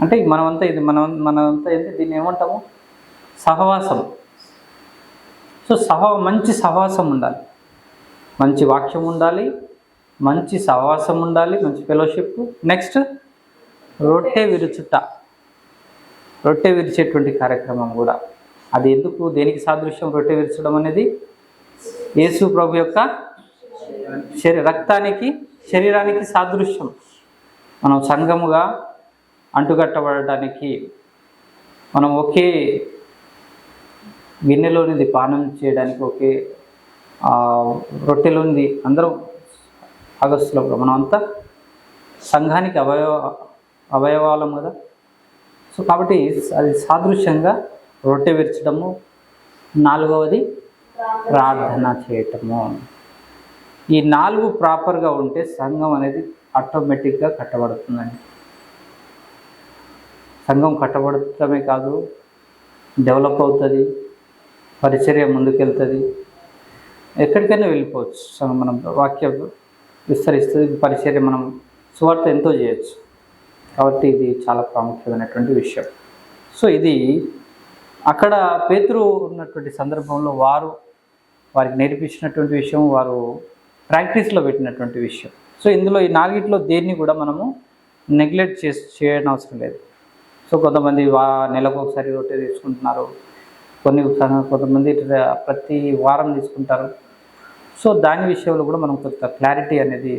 అంటే మనమంతా ఇది మనంతా ఏంటి, దీన్ని ఏమంటాము? సహవాసం. సో మంచి సహవాసం ఉండాలి, మంచి వాక్యం ఉండాలి, మంచి సహవాసం ఉండాలి, మంచి ఫెలోషిప్. నెక్స్ట్ రొట్టె విరుచుట, రొట్టె విరిచేటువంటి కార్యక్రమం కూడా. అది ఎందుకు, దేనికి సాదృశ్యం? రొట్టె విరచడం అనేది యేసు ప్రభు యొక్క రక్తానికి, శరీరానికి సాదృశ్యం. మనం సంఘముగా అంటుకట్టబడటానికి మనం ఒకే గిన్నెలోనిది పానం చేయడానికి, ఒకే రొట్టెలోనిది అందరం ఆగస్టులో మనం అంతా సంఘానికి అవయవాలం కదా. సో కాబట్టి అది సాదృశ్యంగా రొట్టె విరచడము. నాలుగవది ప్రార్థన చేయటము. ఈ 4 ప్రాపర్గా ఉంటే సంఘం అనేది ఆటోమేటిక్గా కట్టబడుతుందండి. సంఘం కట్టబడటమే కాదు, డెవలప్ అవుతుంది, పరిచర్య ముందుకెళ్తుంది, ఎక్కడికైనా వెళ్ళిపోవచ్చు. మనం వాక్యం విస్తరిస్తుంది, పరిచర్య, మనం సువార్త ఎంతో చేయొచ్చు. కాబట్టి ఇది చాలా ప్రాముఖ్యమైనటువంటి విషయం. సో ఇది అక్కడ పేతురు ఉన్నటువంటి సందర్భంలో వారికి నేర్పించినటువంటి విషయం, వారు ప్రాక్టీస్లో పెట్టినటువంటి విషయం. సో ఇందులో ఈ 4 దేన్ని కూడా మనము నెగ్లెక్ట్ చేయడం అవసరం లేదు. సో కొంతమంది నెలకు ఒకసారి రొట్టె తీసుకుంటున్నారు, కొంతమంది ప్రతి వారం తీసుకుంటారు. సో దాని విషయంలో కూడా మనం కొంత క్లారిటీ అనేది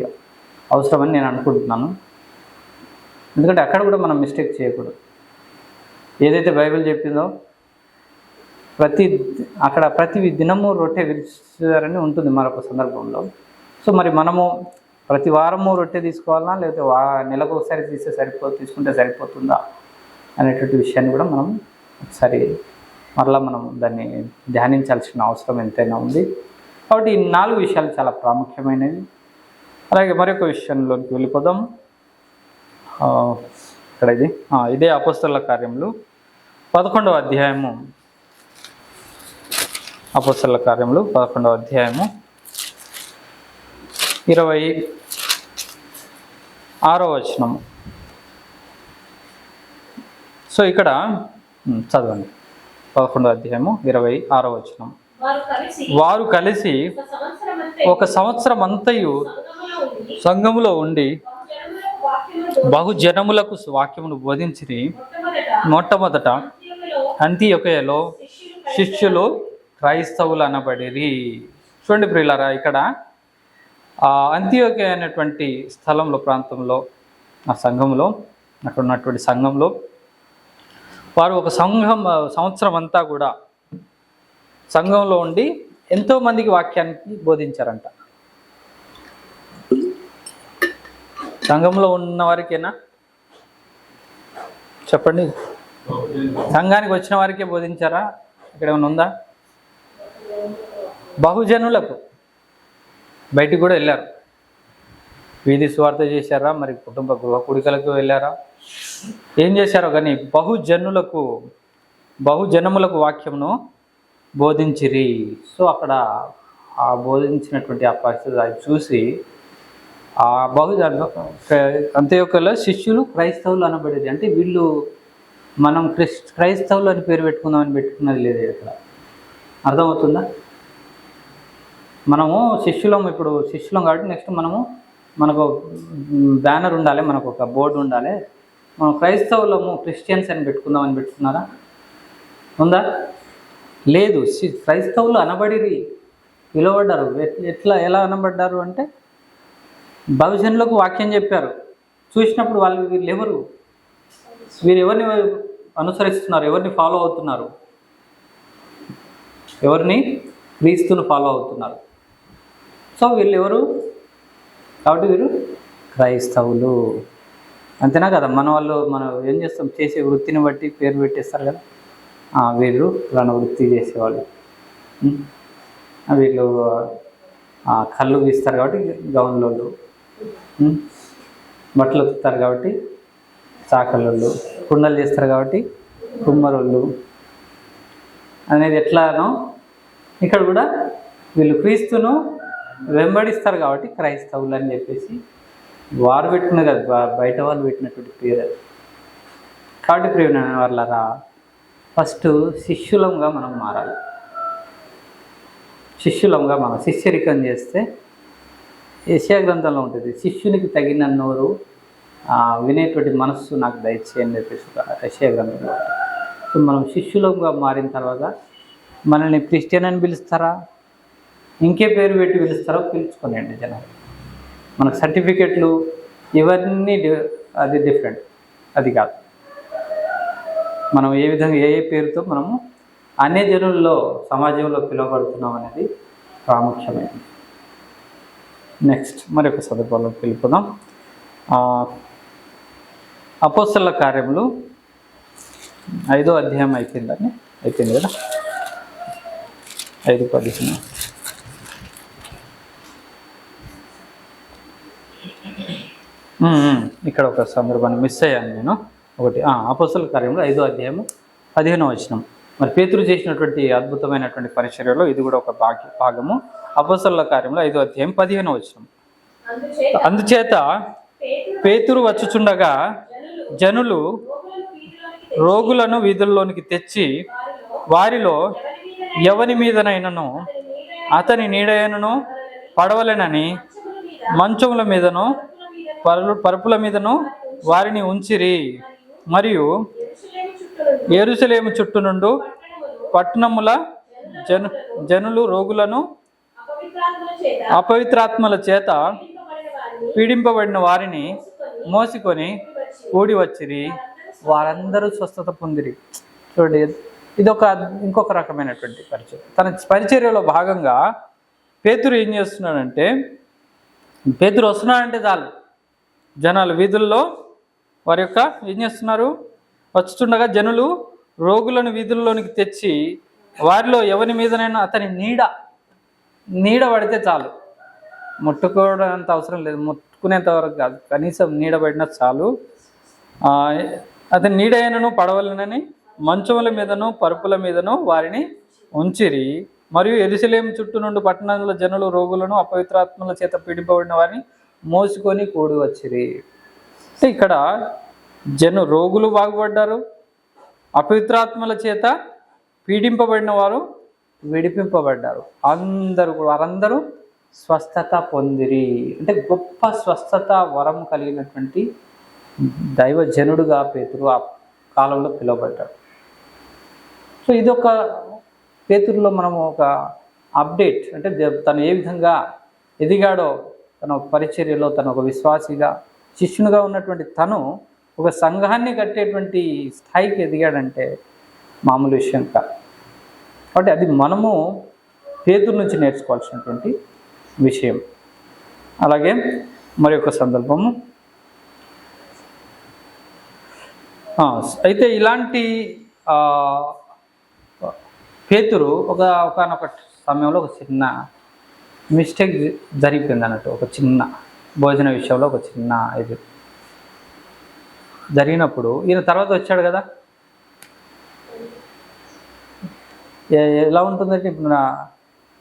అవసరమని నేను అనుకుంటున్నాను. ఎందుకంటే అక్కడ కూడా మనం మిస్టేక్ చేయకూడదు. ఏదైతే బైబిల్ చెప్పిందో ప్రతి దినము రొట్టె విరిచారని ఉంటుంది మరొక సందర్భంలో. సో మరి మనము ప్రతి వారము రొట్టె తీసుకోవాలన్నా, లేకపోతే నెలకు ఒకసారి తీసుకుంటే సరిపోతుందా అనేటువంటి విషయాన్ని కూడా మనం ఒకసారి మరలా మనం దాన్ని ధ్యానించాల్సిన అవసరం ఎంతైనా ఉంది. కాబట్టి ఈ 4 విషయాలు చాలా ప్రాముఖ్యమైనవి. అలాగే మరొక విషయంలోకి వెళ్ళిపోదాం. ఇక్కడ ఇదే అపోస్తలుల కార్యములు 11వ అధ్యాయము. అపోస్తలుల కార్యములు 11వ అధ్యాయము 26వ వచనము. సో ఇక్కడ చదవండి. 11వ అధ్యాయము 26వ వచనం. వారు కలిసి ఒక సంవత్సరం అంతయు సంఘములో ఉండి బహుజనములకు వాక్యమును బోధించిరి. మొట్టమొదట అంతియొకయలో శిష్యులు క్రైస్తవులు అనబడిరి. చూడండి ప్రియులారా, ఇక్కడ అంతియొకయ అనేటువంటి స్థలంలో, ప్రాంతంలో, ఆ సంఘంలో, అక్కడ ఉన్నటువంటి సంఘంలో వారు ఒక సంవత్సరం అంతా కూడా సంఘంలో ఉండి ఎంతోమందికి వాక్యానికి బోధించారంట. సంఘంలో ఉన్న వారికేనా చెప్పండి? సంఘానికి వచ్చిన వారికే బోధించారా? ఇక్కడ ఏమైనా ఉందా? బహుజనులకు, బయటికి కూడా వెళ్ళారు. వీధి సువార్త చేశారా, మరి కుటుంబ గృహ కూడికలకు వెళ్ళారా, ఏం చేశారో కానీ బహుజనములకు వాక్యమును బోధించిరి. సో అక్కడ ఆ బోధించినటువంటి ఆ పరిస్థితి అది చూసి ఆ అంత్యోక్యలో శిష్యులు క్రైస్తవులు అనబడేది. అంటే వీళ్ళు మనం క్రైస్తవులు అని పేరు పెట్టుకుందామని పెట్టుకున్నది లేదు. ఇక్కడ అర్థమవుతుందా? మనము ఇప్పుడు శిష్యులం కాబట్టి నెక్స్ట్ మనకు బ్యానర్ ఉండాలి, మనకు ఒక బోర్డు ఉండాలి. మనం క్రైస్తవులము, క్రిస్టియన్స్ అని పెట్టుకుందామని పెట్టుకున్నారా? ఉందా? లేదు. క్రైస్తవులు అనబడిరి, పిలువబడ్డారు. ఎలా అనబడ్డారు అంటే బహుజనులకు వాక్యం చెప్పారు. చూసినప్పుడు వీరు ఎవరిని అనుసరిస్తున్నారు, ఎవరిని ఫాలో అవుతున్నారు? ఎవరిని? క్రీస్తును ఫాలో అవుతున్నారు. సో వీళ్ళు ఎవరు? కాబట్టి వీరు క్రైస్తవులు. అంతేనా కదా? మనం ఏం చేస్తాం, చేసే వృత్తిని బట్టి పేరు పెట్టేస్తారు కదా, వీరు ఫలానా వృత్తి చేసేవాళ్ళు. వీళ్ళు కళ్ళు గీస్తారు కాబట్టి గౌన్లోళ్ళు, బట్టలు ఉతుకుతారు కాబట్టి చాకలోళ్ళు, కుండలు చేస్తారు కాబట్టి కుమ్మరోళ్ళు అనేది ఎట్లానో ఇక్కడ కూడా వీళ్ళు క్రీస్తును వెంబడిస్తారు కాబట్టి క్రైస్తవులు అని చెప్పేసి వారు పెట్టిన కదా, బయట వాళ్ళు పెట్టినటువంటి పేరు. కాబట్టి ప్రియమైన వాళ్ళరా, ఫస్ట్ శిష్యులంగా మనం మారాలి. శిష్యులంగా మనం శిష్యరికం చేస్తే యెషయా గ్రంథంలో ఉంటుంది, శిష్యునికి తగిన నోరు వినేటువంటి మనస్సు నాకు దయచేయని చెప్పేసి యెషయా గ్రంథంలో. సో మనం శిష్యులంగా మారిన తర్వాత మనల్ని క్రిస్టియన్ అని పిలుస్తారా, ఇంకే పేరు పెట్టి పిలుస్తారో పిలుచుకోనండి జనాలు. మనకు సర్టిఫికెట్లు ఇవన్నీ అది డిఫరెంట్, అది కాదు. మనం ఏ విధంగా ఏ పేరుతో మనము అన్ని జనుల్లో సమాజంలో పిలువబడుతున్నాం అనేది ప్రాముఖ్యమైనది. నెక్స్ట్ మరొక సందర్భంలోకి వెళ్ళిపోదాం. అపోస్తలుల కార్యములు 5వ అధ్యాయం అయిపోయింది కదా, 5:15. ఇక్కడ ఒక సందర్భాన్ని మిస్ అయ్యాను నేను. ఒకటి అపోస్తలుల కార్యములు 5వ అధ్యాయము 15వ వచనం. మరి పేతురు చేసినటువంటి అద్భుతమైనటువంటి పరిచర్యలో ఇది కూడా ఒక భాగము. అపోస్తలుల కార్యములు 5వ అధ్యాయం 15వ వచనం. అందుచేత పేతురు వచ్చుచుండగా జనులు రోగులను వీధుల్లోనికి తెచ్చి వారిలో ఎవని మీదనైనను అతని నీడైనను పడవలెనని మంచముల మీదను పరుపుల మీదను వారిని ఉంచిరి. మరియు యెరూషలేము చుట్టూ నుండు పట్టణముల జనులు రోగులను అపవిత్రాత్మల చేత పీడింపబడిన వారిని మోసుకొని కూడి వచ్చిరి, వారందరూ స్వస్థత పొందిరి. చూడండి, ఇదొక ఇంకొక రకమైనటువంటి పరిచర్య. తన పరిచర్యలో భాగంగా పేతురు ఏం చేస్తున్నాడంటే, పేతురు వస్తున్నాడంటే చాలు జనాలు వీధుల్లో వారి యొక్క ఏం చేస్తున్నారు, వచ్చుచుండగా జనులు రోగులను వీధుల్లోనికి తెచ్చి వారిలో ఎవరి మీదనైనా అతని నీడ పడితే చాలు, ముట్టుకోవడంత అవసరం లేదు, ముట్టుకునేంత వరకు కాదు, కనీసం నీడ పడినా చాలు, అతని నీడైనను పడవలనని మంచముల మీదను పరుపుల మీదను వారిని ఉంచిరి. మరియు యెరూషలేము చుట్టూ నుండి పట్టణంలో జనులు రోగులను అపవిత్రాత్మల చేత పీడింపబడిన వారిని మోసుకొని కూడి వచ్చిరి. ఇక్కడ రోగులు బాగుపడ్డారు, అపవిత్రాత్మల చేత పీడింపబడిన వారు విడిపింపబడ్డారు, వారందరూ స్వస్థత పొందిరి. అంటే గొప్ప స్వస్థత వరం కలిగినటువంటి దైవజనుడుగా పేతురు ఆ కాలంలో పిలువబడ్డాడు. సో ఇదొక పేతురులో మనము ఒక అప్డేట్, అంటే తను ఏ విధంగా ఎదిగాడో, తన పరిచర్యలో తను ఒక విశ్వాసిగా శిష్యునిగా ఉన్నటువంటి తను ఒక సంఘాన్ని కట్టేటువంటి స్థాయికి ఎదిగాడంటే మామూలు విషయం కాదు. కాబట్టి అది మనము పేతురు నుంచి నేర్చుకోవాల్సినటువంటి విషయం. అలాగే మరి ఒక సందర్భము, అయితే ఇలాంటి పేతురు ఒకానొక సమయంలో ఒక చిన్న మిస్టేక్ జరిగిపోయింది అన్నట్టు. ఒక చిన్న భోజన విషయంలో ఒక చిన్న ఇది జరిగినప్పుడు ఈయన తర్వాత వచ్చాడు కదా, ఎలా ఉంటుందంటే ఇప్పుడు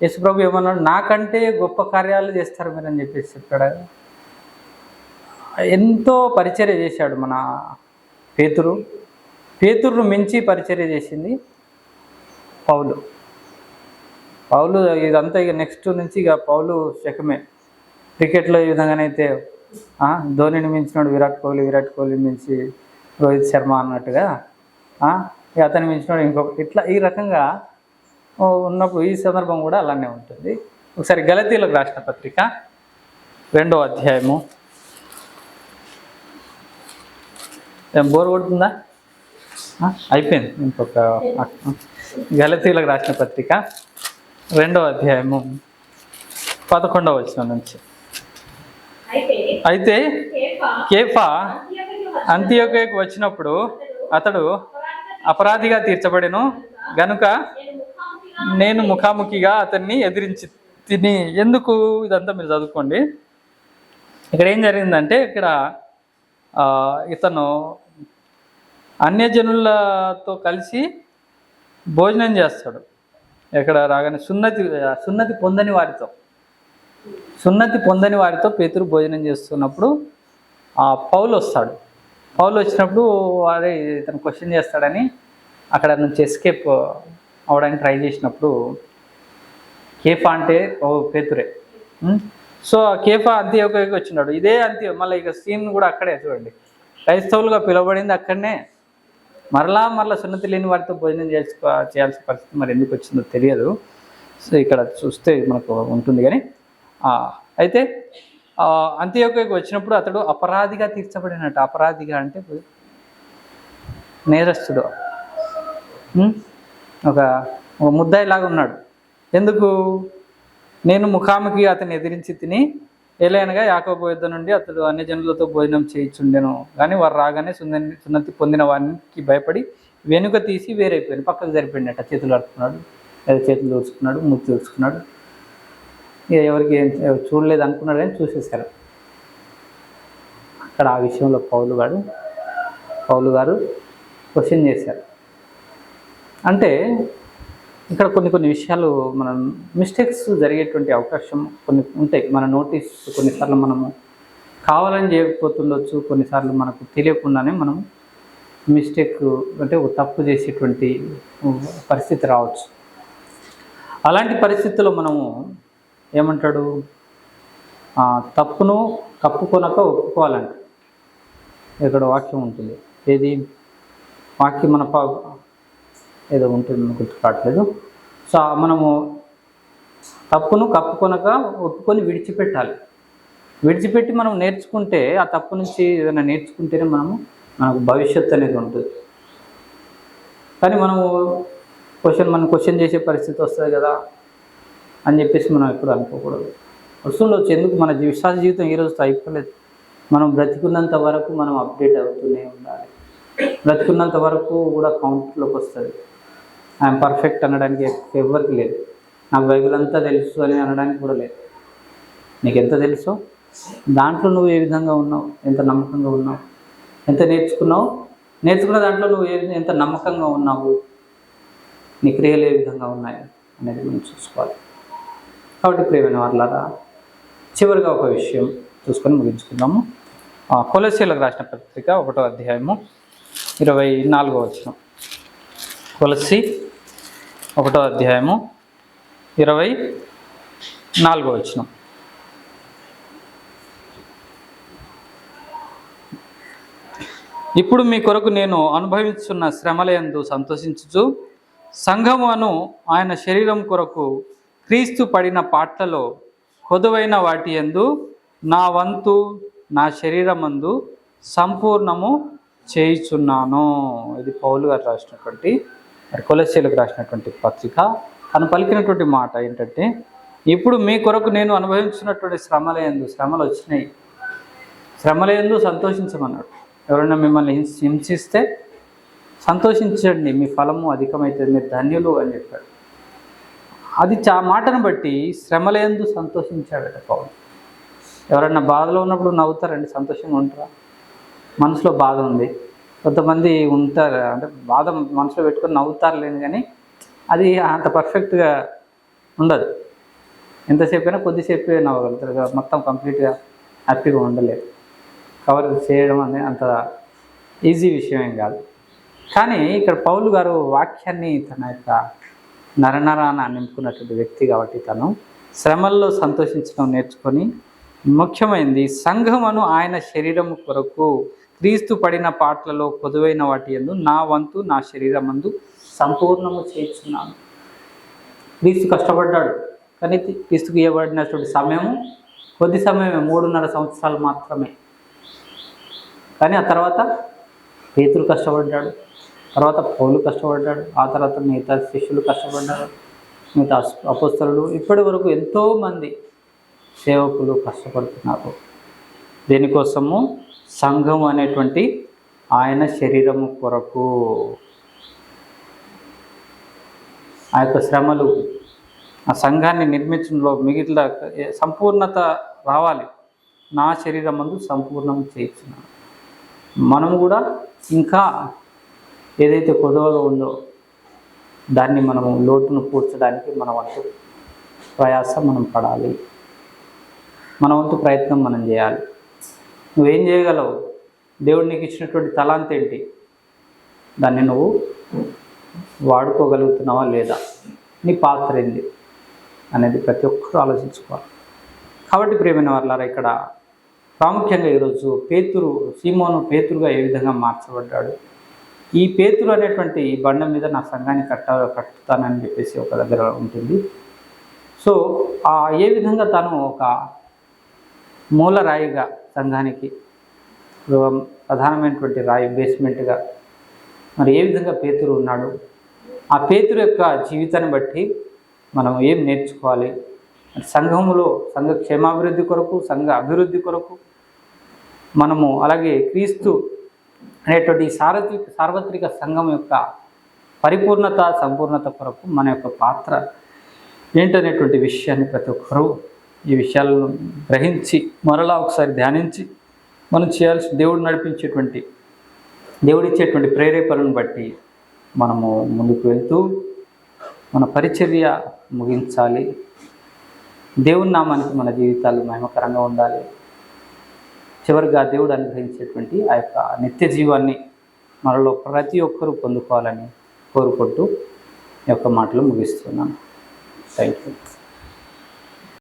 యేసుప్రభు ఏమన్నాడు, నాకంటే గొప్ప కార్యాలు చేస్తారు మీరు అని చెప్పేసి చెప్పాడు. ఎంతో పరిచర్య చేశాడు మన పేతురును మించి పరిచర్య చేసింది పౌలు. ఇదంతా ఇక నెక్స్ట్ నుంచి ఇక పౌలు శకమే. క్రికెట్లో ఈ విధంగానైతే ధోనిని మించినాడు విరాట్ కోహ్లీ మించి రోహిత్ శర్మ అన్నట్టుగా అతన్ని మించినాడు ఇంకొక, ఇట్లా ఈ రకంగా ఉన్నప్పుడు ఈ సందర్భం కూడా అలానే ఉంటుంది. ఒకసారి గలతీయులకు రాసిన పత్రిక 2వ అధ్యాయము. బోర్ కొడుతుందా? అయిపోయింది. ఇంకొక గలతీయులకు రాసిన పత్రిక 2వ అధ్యాయము 11వ వచనం నుంచి. అయితే కేఫా అంతియోకియాకు వచ్చినప్పుడు అతడు అపరాధిగా తీర్చబడెను గనుక నేను ముఖాముఖిగా అతన్ని ఎదిరించి తిని. ఎందుకు ఇదంతా మీరు చదువుకోండి. ఇక్కడ ఏం జరిగిందంటే ఇక్కడ ఇతను అన్యజనులతో కలిసి భోజనం చేస్తాడు. ఎక్కడ రాగానే సున్నతి పొందని వారితో పేతురు భోజనం చేస్తున్నప్పుడు పౌలు వస్తాడు. పౌలు వచ్చినప్పుడు వారే ఇతను క్వశ్చన్ చేస్తాడని అక్కడ నుంచి ఎస్కేప్ అవడానికి ట్రై చేసినప్పుడు కేఫా అంటే పేతురే. సో ఆ కేఫా అంత్యోకకి వచ్చినాడు. ఇదే మళ్ళీ ఇక సీన్ కూడా అక్కడే చూడండి. క్రైస్తవులుగా పిలువబడింది అక్కడనే. మరలా సున్నతి లేని వారితో భోజనం చేయాల్సిన పరిస్థితి మరి ఎందుకు వచ్చిందో తెలియదు. సో ఇక్కడ చూస్తే మనకు ఉంటుంది. కానీ అయితే అంత్యోకకి వచ్చినప్పుడు అతడు అపరాధిగా తీర్చబడినట్టు. అపరాధిగా అంటే నేరస్తుడు, ఒక ముద్దాయిలాగా ఉన్నాడు. ఎందుకు? నేను ముఖాముఖి అతన్ని ఎదిరించి తిని ఏలైనగా యాకోబు యుద్ధ నుండి అతడు అన్ని జనులతో భోజనం చేయించుండెను. కానీ వారు రాగానే సున్నతి పొందిన వారికి భయపడి వెనుక తీసి వేరైపోయాను, పక్కకు సరిపోయినట్ట. చేతులు అడుచుకున్నాడు, లేదా చేతులు దూర్చుకున్నాడు, మూతి దూర్చుకున్నాడు. ఇక ఎవరికి చూడలేదు అనుకున్నాడు, కానీ చూసేశారు. అక్కడ ఆ విషయంలో పౌలు గారు క్వశ్చన్ చేశారు. అంటే ఇక్కడ కొన్ని విషయాలు మనం మిస్టేక్స్ జరిగేటువంటి అవకాశం కొన్ని ఉంటాయి. మన నోటీస్ కొన్నిసార్లు మనము కావాలని చేయకపోతుండొచ్చు, కొన్నిసార్లు మనకు తెలియకుండానే మనం మిస్టేక్ అంటే తప్పు చేసేటువంటి పరిస్థితి రావచ్చు. అలాంటి పరిస్థితుల్లో మనము ఏమంటాడు, తప్పును కప్పుకొనక ఒప్పుకోవాలంట. ఇక్కడ వాక్యం ఉంటుంది. ఏది వాక్యం మన ఏదో ఉంటుంది, గుర్తుపట్టలేదు. సో మనము తప్పును కప్పుకొనక ఒప్పుకొని విడిచిపెట్టాలి. విడిచిపెట్టి మనం నేర్చుకుంటే, ఆ తప్పు నుంచి ఏదైనా నేర్చుకుంటేనే మనకు భవిష్యత్తు అనేది ఉంటుంది. కానీ మనము క్వశ్చన్ చేసే పరిస్థితి వస్తుంది కదా అని చెప్పేసి మనం ఎప్పుడు అనుకోకూడదు. వస్తుండొచ్చు. ఎందుకు? మన విశ్వాస జీవితం ఈ రోజుతో అయిపోలేదు. మనం బ్రతికున్నంత వరకు మనం అప్డేట్ అవుతూనే ఉండాలి. బ్రతికున్నంత వరకు కూడా కౌంట్లోకి వస్తుంది. ఐఎమ్ పర్ఫెక్ట్ అనడానికి ఎవరికి లేదు. నాకు బైబిల్ అంతా తెలుసు అని అనడానికి కూడా లేదు. నీకు ఎంత తెలుసో దాంట్లో నువ్వు ఏ విధంగా ఉన్నావు, ఎంత నమ్మకంగా ఉన్నావు, ఎంత నేర్చుకున్న దాంట్లో నువ్వు ఎంత నమ్మకంగా ఉన్నావు, నీ క్రియలు ఏ విధంగా ఉన్నాయి అనేది మనం చూసుకోవాలి. కాబట్టి ప్రియమైన వాళ్ళారా, చివరిగా ఒక విషయం చూసుకొని ముగించుకుందాము. కొలస్సీలకు రాసిన పత్రిక 1వ అధ్యాయము 24వ వచనం. కొలస్సీ 1వ అధ్యాయము 24వ వచనం. ఇప్పుడు మీ కొరకు నేను అనుభవిస్తున్న శ్రమలయందు సంతోషించుచు సంఘమును ఆయన శరీరం కొరకు క్రీస్తు పడిన పాట్లలో కొదువైన వాటి యందు నా వంతు నా శరీరమందు సంపూర్ణము చేయుచున్నాను. ఇది పౌలు గారు రాసినటువంటి, మరి కొలస్సీలకు రాసినటువంటి పత్రిక. తను పలికినటువంటి మాట ఏంటంటే, ఇప్పుడు మీ కొరకు నేను అనుభవించినటువంటి శ్రమలు వచ్చినాయి, శ్రమలయందు సంతోషించమన్నాడు. ఎవరైనా మిమ్మల్ని హింసిస్తే సంతోషించండి, మీ ఫలము అధికమవుతుంది, మీరు ధన్యులు అని చెప్పాడు. అది మాటను బట్టి శ్రమలయందు సంతోషించాడట పౌలు. ఎవరన్నా బాధలో ఉన్నప్పుడు నవ్వుతారండి, సంతోషంగా ఉంటారా? మనసులో బాధ ఉంది, కొంతమంది ఉంటారు, అంటే బాధ మనసులో పెట్టుకొని నవ్వుతారు లేదు, కానీ అది అంత పర్ఫెక్ట్గా ఉండదు. ఎంతసేపు అయినా కొద్దిసేపు నవ్వగలుగుతారు, మొత్తం కంప్లీట్గా హ్యాపీగా ఉండలేదు. కవర్ చేయడం అనేది అంత ఈజీ విషయం ఏం కాదు. కానీ ఇక్కడ పౌలు గారు వాక్యాన్ని తన యొక్క నరనరాన నింపుకున్నటువంటి వ్యక్తి కాబట్టి తను శ్రమల్లో సంతోషించడం నేర్చుకొని, ముఖ్యమైనది సంఘమును ఆయన శరీరం కొరకు క్రీస్తు పడిన పాటలలో పొదువైన వాటి యందు నా వంతు నా శరీరమందు సంపూర్ణము చేస్తున్నాను. క్రీస్తు కష్టపడ్డాడు, కానీ క్రీస్తుకు ఇవ్వబడినటువంటి సమయము కొద్ది సమయమే, 3.5 సంవత్సరాలు మాత్రమే. కానీ ఆ తర్వాత పేతురు కష్టపడ్డాడు, తర్వాత పౌలు కష్టపడ్డాడు, ఆ తర్వాత మిగతా శిష్యులు కష్టపడ్డారు, మిగతా అపోస్తలులు, ఇప్పటి వరకు ఎంతోమంది సేవకులు కష్టపడుతున్నారు. దేనికోసము? సంఘం అనేటువంటి ఆయన శరీరము కొరకు. ఆ యొక్క శ్రమలు ఆ సంఘాన్ని నిర్మించడంలో మిగిలిన సంపూర్ణత రావాలి. నా శరీరం మందు సంపూర్ణం చేయించున్నాను. మనం కూడా ఇంకా ఏదైతే కొదవగా ఉందో దాన్ని మనము లోటును పూడ్చడానికి మన వంతు ప్రయాసం మనం పడాలి, మన వంతు ప్రయత్నం మనం చేయాలి. నువ్వేం చేయగలవు? దేవుడు నీకు ఇచ్చినటువంటి తలాంత్ ఏంటి? దాన్ని నువ్వు వాడుకోగలుగుతున్నావా లేదా? నీ పాత్ర ఏంది అనేది ప్రతి ఒక్కరూ ఆలోచించుకోవాలి. కాబట్టి ప్రియమైన వాళ్ళారా, ఇక్కడ ప్రాముఖ్యంగా ఈరోజు సీమోను పేతురుగా ఏ విధంగా మార్చబడ్డాడు, ఈ పేతురు అనేటువంటి బండ మీద నా సంఘాన్ని కట్టుతానని చెప్పేసి ఒక దగ్గర ఉంటుంది. సో ఏ విధంగా తను ఒక మూలరాయిగా సంఘానికి ప్రధానమైనటువంటి రాయి బేస్మెంట్గా మరి ఏ విధంగా పేతురు ఉన్నాడు, ఆ పేతురు యొక్క జీవితాన్ని బట్టి మనం ఏం నేర్చుకోవాలి, సంఘములో సంఘ క్షేమాభివృద్ధి కొరకు, సంఘ అభివృద్ధి కొరకు మనము అలాగే క్రీస్తు అనేటువంటి సార్వత్రిక సంఘం యొక్క పరిపూర్ణత సంపూర్ణత కొరకు మన యొక్క పాత్ర ఏంటనేటువంటి విషయాన్ని ప్రతి ఒక్కరూ ఈ విషయాలను గ్రహించి మరలా ఒకసారి ధ్యానించి మనం చేయాల్సి దేవుడిచ్చేటువంటి ప్రేరేపణను బట్టి మనము ముందుకు వెళ్తూ మన పరిచర్య ముగించాలి. దేవుని నామానికి మన జీవితాలు మహిమకరంగా ఉండాలి. చివరిగా దేవుడు అనుగ్రహించేటువంటి ఆ యొక్క నిత్య జీవాన్ని మనలో ప్రతి ఒక్కరూ పొందుకోవాలని కోరుకుంటూ ఈ యొక్క మాటలు ముగిస్తున్నాను. Thank you.